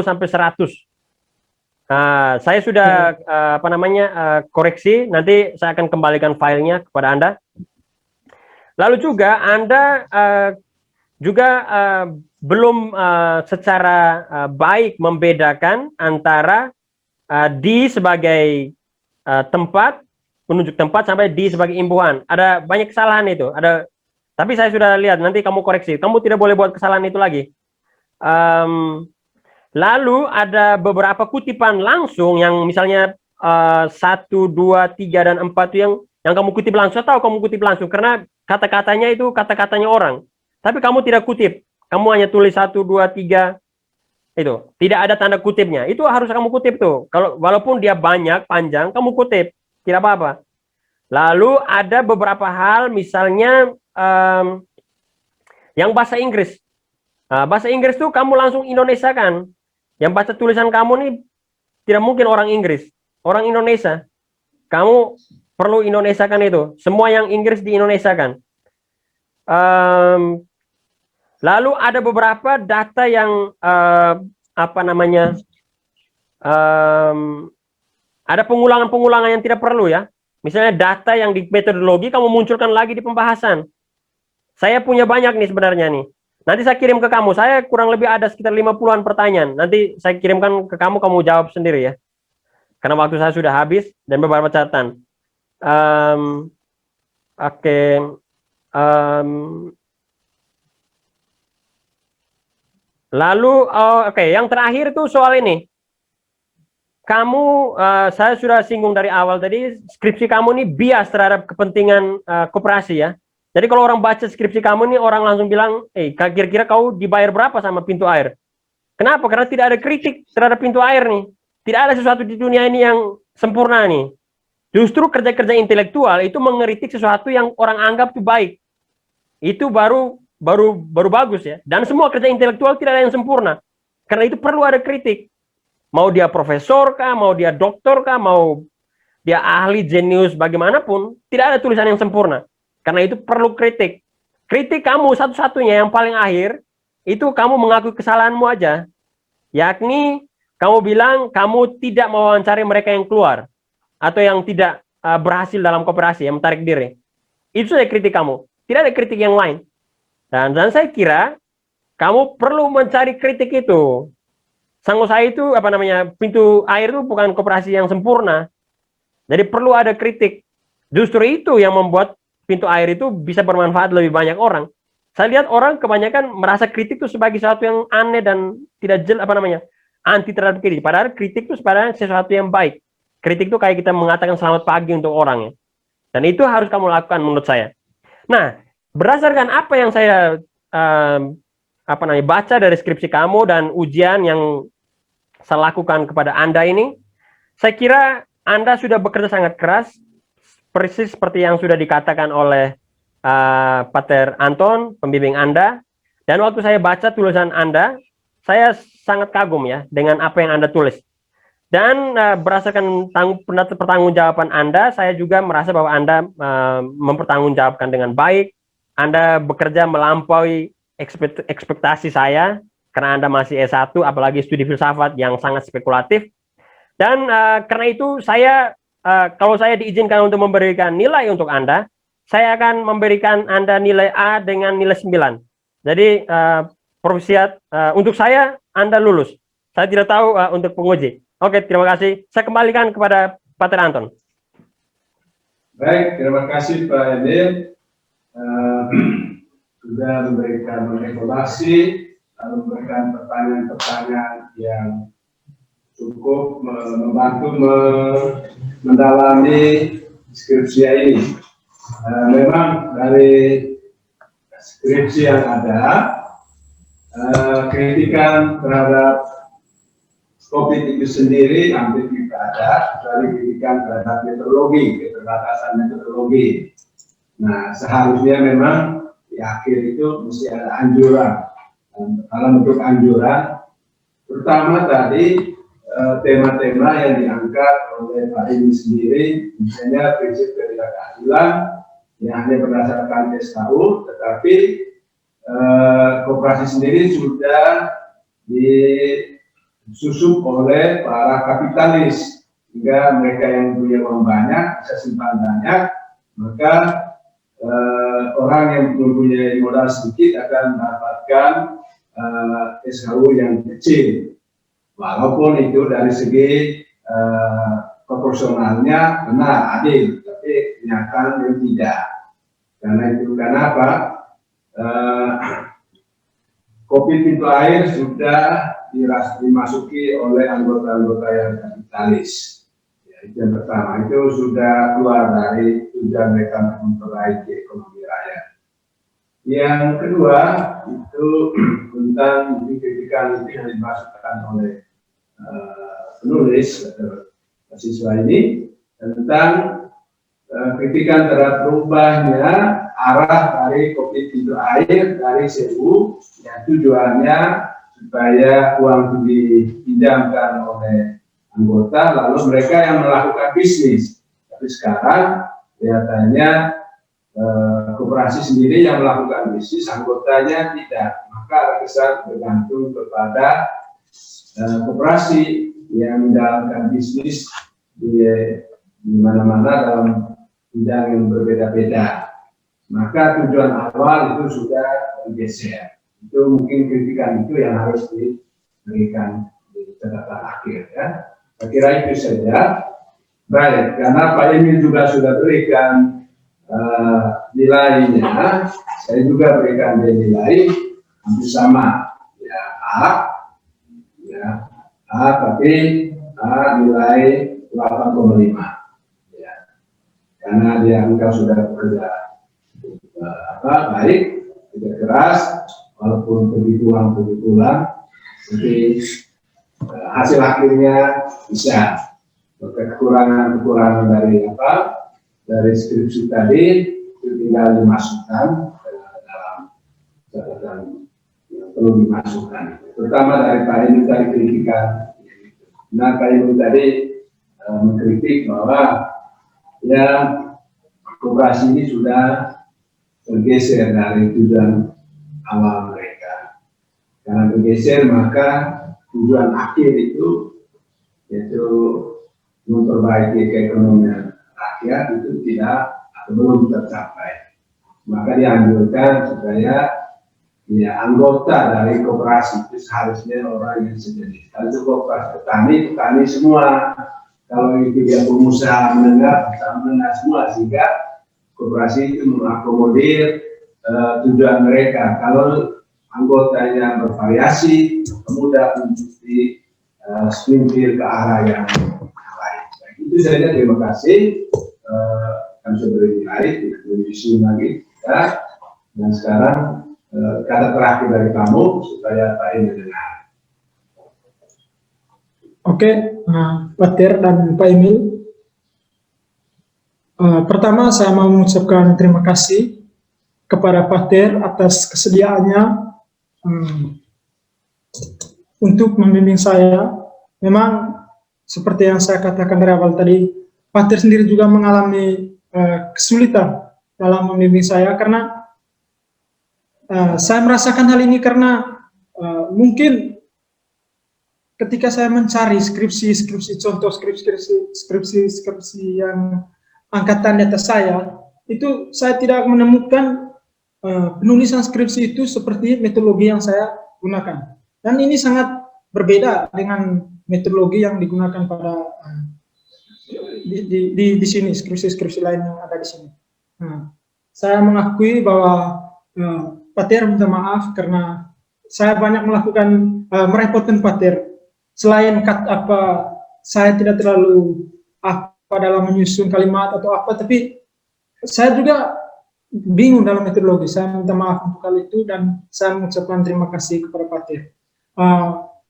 sampai 100. Saya sudah koreksi, nanti saya akan kembalikan filenya kepada Anda. Lalu juga Anda belum secara baik membedakan antara di sebagai tempat, penunjuk tempat, sampai di sebagai imbuhan. Ada banyak kesalahan itu. Tapi saya sudah lihat, nanti kamu koreksi. Kamu tidak boleh buat kesalahan itu lagi. Lalu ada beberapa kutipan langsung yang misalnya 1, 2, 3, dan 4 itu yang kamu kutip langsung. Saya tahu kamu kutip langsung karena kata-katanya itu kata-katanya orang. Tapi kamu tidak kutip. Kamu hanya tulis 1, 2, 3 itu. Tidak ada tanda kutipnya. Itu harus kamu kutip tuh. Walaupun dia banyak, panjang, kamu kutip. Tidak apa-apa. Lalu ada beberapa hal, misalnya yang bahasa Inggris. Bahasa Inggris tuh kamu langsung Indonesiakan. Yang baca tulisan kamu nih tidak mungkin orang Inggris. Orang Indonesia. Kamu perlu Indonesiakan itu. Semua yang Inggris di Indonesiakan. Lalu ada beberapa data yang ada pengulangan-pengulangan yang tidak perlu ya. Misalnya data yang di metodologi kamu munculkan lagi di pembahasan. Saya punya banyak nih sebenarnya nih. Nanti saya kirim ke kamu. Saya kurang lebih ada sekitar 50-an pertanyaan. Nanti saya kirimkan ke kamu, kamu jawab sendiri ya. Karena waktu saya sudah habis dan beberapa catatan. Lalu, yang terakhir itu soal ini. Kamu, saya sudah singgung dari awal tadi, skripsi kamu ini bias terhadap kepentingan koperasi ya. Jadi kalau orang baca skripsi kamu nih, orang langsung bilang, kira-kira kau dibayar berapa sama Pintu Air? Kenapa? Karena tidak ada kritik terhadap Pintu Air nih. Tidak ada sesuatu di dunia ini yang sempurna nih. Justru kerja-kerja intelektual itu mengkritik sesuatu yang orang anggap itu baik. Itu baru bagus ya. Dan semua kerja intelektual tidak ada yang sempurna. Karena itu perlu ada kritik. Mau dia profesor kah, mau dia doktor kah, mau dia ahli jenius bagaimanapun, tidak ada tulisan yang sempurna. Karena itu perlu kritik. Kritik kamu satu-satunya yang paling akhir, itu kamu mengakui kesalahanmu aja. Yakni kamu bilang kamu tidak mewawancari mereka yang keluar. Atau yang tidak berhasil dalam kooperasi, yang menarik diri. Itu saja kritik kamu. Tidak ada kritik yang lain. Dan saya kira kamu perlu mencari kritik itu. Sanggosai itu Pintu Air itu bukan koperasi yang sempurna. Jadi perlu ada kritik. Justru itu yang membuat Pintu Air itu bisa bermanfaat lebih banyak orang. Saya lihat orang kebanyakan merasa kritik itu sebagai sesuatu yang aneh dan tidak anti terhadap kritik. Padahal kritik itu sebenarnya sesuatu yang baik. Kritik itu kayak kita mengatakan selamat pagi untuk orang ya. Dan itu harus kamu lakukan menurut saya. Nah, berdasarkan apa yang saya baca dari skripsi kamu dan ujian yang saya lakukan kepada Anda ini, saya kira Anda sudah bekerja sangat keras, persis seperti yang sudah dikatakan oleh Pater Anton, pembimbing Anda. Dan waktu saya baca tulisan Anda, saya sangat kagum ya dengan apa yang Anda tulis. Dan berdasarkan pertanggungjawaban Anda, saya juga merasa bahwa Anda mempertanggungjawabkan dengan baik. Anda bekerja melampaui ekspektasi saya, karena Anda masih S1, apalagi studi filsafat yang sangat spekulatif. Dan karena itu saya, kalau saya diizinkan untuk memberikan nilai untuk Anda, saya akan memberikan Anda nilai A dengan nilai 9. Jadi profesiat untuk saya, Anda lulus. Saya tidak tahu untuk penguji. Oke, terima kasih. Saya kembalikan kepada Pater Anton. Baik, terima kasih Pak Emil. Sudah memberikan informasi, lalu memberikan pertanyaan-pertanyaan yang cukup membantu mendalami skripsi ini. Memang dari skripsi yang ada, kritikan terhadap COVID itu sendiri hampir tidak ada, kecuali kritikan terhadap metodologi, keterbatasan metodologi. Nah, seharusnya memang di akhir itu mesti ada anjuran. Dalam bentuk anjuran, pertama tadi tema-tema yang diangkat oleh Pak ini sendiri, misalnya prinsip ketidakadilan yang hanya berdasarkan SKU, tetapi koperasi sendiri sudah disusuk oleh para kapitalis, sehingga mereka yang punya uang banyak bisa simpan banyak, maka orang yang mempunyai modal sedikit akan mendapatkan SHU yang kecil, walaupun itu dari segi proporsionalnya benar, adil, tapi kenyataannya tidak. Karena itu, kenapa? Kopi pintu air sudah dimasuki oleh anggota-anggota yang kapitalis. Ya, itu yang pertama, itu sudah keluar dari tujuan mereka memperbaiki ekonomi rakyat. Yang kedua, itu tentang kritikan yang dimasukkan oleh penulis atau siswa ini tentang kritikan terhadap berubahnya arah dari kopi pintu air dari CU, yang tujuannya supaya uang dipinjamkan oleh anggota, lalu mereka yang melakukan bisnis. Tapi sekarang kelihatannya koperasi sendiri yang melakukan bisnis, anggotanya tidak. Maka kesan bergantung kepada koperasi yang menjalankan bisnis di mana-mana dalam bidang yang berbeda-beda. Maka tujuan awal itu sudah bergeser. Itu mungkin kritikan itu yang harus diberikan di catatan akhir, ya. Saya kira itu saja. Baik, karena Pak Emil juga sudah berikan nilainya, saya juga berikan dia nilai hampir sama, ya A, ya A, tapi A nilai 8,5, ya, karena dia engkau sudah bekerja baik, tidak keras, walaupun pulang, tapi hasil akhirnya bisa. Kekurangan dari dari skripsi tadi itu tinggal dimasukkan dalam catatan yang perlu dimasukkan. Terutama dari Pak Emil tadi kritikan. Nah, Pak Emil tadi mengkritik bahwa ya koperasi ini sudah bergeser dari tujuan awal mereka. Karena bergeser, maka tujuan akhir itu yaitu memperbaiki keekonomian rakyat itu tidak atau belum tercapai. Maka dianjurkan supaya ya anggota dari koperasi itu seharusnya orang yang sejenis. Kalau itu koperasi petani semua. Kalau itu dia pengusaha menengah semua, sehingga koperasi itu mengakomodir tujuan mereka. Kalau anggotanya bervariasi, mudah untuk diselintir ke arah yang lain. Itu saja, terima kasih. Kami sudah berinilai, tidak boleh disuruh lagi. Ya. Dan sekarang kata terakhir dari kamu supaya Pak Emil dengar. Oke, Pak Ter dan Pak Emil. Pertama saya mau mengucapkan terima kasih kepada Pak Ter atas kesediaannya untuk membimbing saya. Memang seperti yang saya katakan dari awal tadi, Pak Ter sendiri juga mengalami kesulitan dalam membimbing saya karena saya merasakan hal ini karena mungkin ketika saya mencari skripsi, contoh skripsi yang angkatan di atas saya, itu saya tidak menemukan penulisan skripsi itu seperti metodologi yang saya gunakan. Dan ini sangat berbeda dengan metodologi yang digunakan pada di sini, skripsi lain yang ada di sini. Saya mengakui bahwa Pak Ter minta maaf karena saya banyak melakukan merepotkan Pak Ter. Selain saya tidak terlalu dalam menyusun kalimat atau apa, tapi saya juga bingung dalam metodologi. Saya minta maaf untuk hal itu dan saya mengucapkan terima kasih kepada Pak Ter.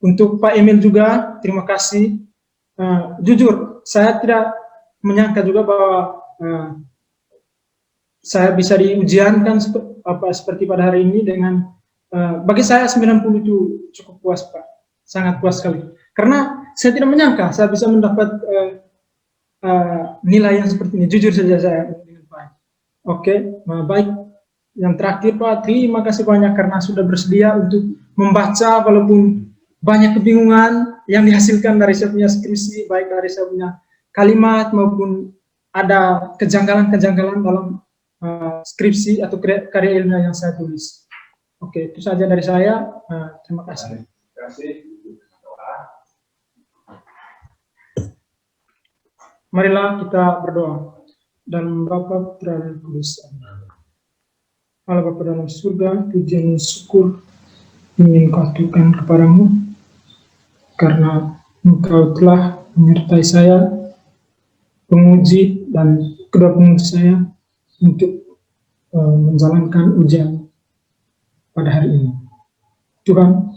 Untuk Pak Emil juga terima kasih. Jujur saya tidak menyangka juga bahwa saya bisa diujiankan seperti pada hari ini dengan bagi saya 90 itu cukup puas, Pak. Sangat puas sekali. Karena saya tidak menyangka saya bisa mendapat nilai yang seperti ini. Jujur saja saya dengan Pak. Oke, baik. Yang terakhir Pak, terima kasih banyak karena sudah bersedia untuk membaca walaupun banyak kebingungan yang dihasilkan dari saya punya skripsi, baik dari saya punya kalimat maupun ada kejanggalan-kejanggalan dalam skripsi atau karya ilmiah yang saya tulis. Oke, itu saja dari saya. Terima kasih. Terima kasih. Marilah kita berdoa. Dalam Bapa, Putra, dan Roh Kudus. Allah Bapa dalam surga, pujian dan syukur ingin kau aturkan kepadamu, karena Engkau telah menyertai saya, penguji dan kedua penguji saya, untuk menjalankan ujian pada hari ini. Tuhan,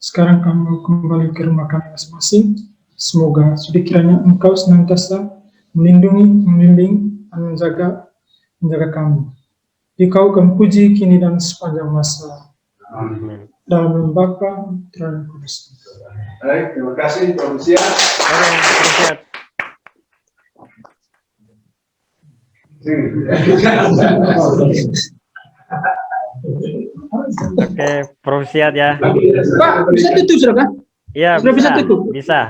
sekarang kami kembali ke rumah kami masing-masing. Semoga sedikiranya Engkau senantiasa melindungi, membimbing, dan menjaga kami. Engkau kami puji kini dan sepanjang masa. Amin. Dalam nama Bapa, Putra, dan Roh Kudus. Baik, terima kasih Prof. Siap. Oke, Prof. Siap. Oke, Prof. Siap ya. Pak, bisa tutup sudah kan? Iya, Sudah bisa tutup? bisa.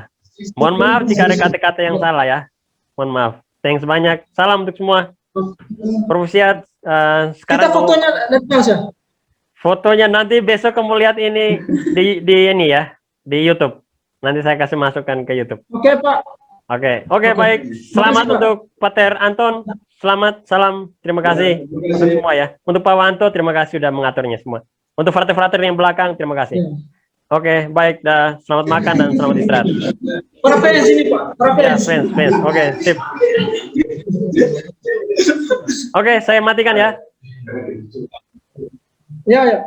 Mohon maaf jika ada kata-kata yang salah ya. Mohon maaf. Thanks banyak. Salam untuk semua. Prof. Siap, sekarang Kita fotonya dari Mas ya? fotonya nanti besok kamu lihat ini di ini ya, di YouTube. Nanti saya kasih masukkan ke YouTube. Oke, Pak. Oke, baik. Selamat Makasih, Pak. untuk Pater Anton. Selamat, salam. Terima kasih untuk semua ya. Untuk Pak Wanto, terima kasih sudah mengaturnya semua. Untuk frater-frater yang belakang, terima kasih. Ya. Oke, baik. Dah, selamat makan dan selamat istirahat. Para fans ini, Pak. Para Ya, fans. fans. Oke, sip. Oke, saya matikan ya. Ya, ya.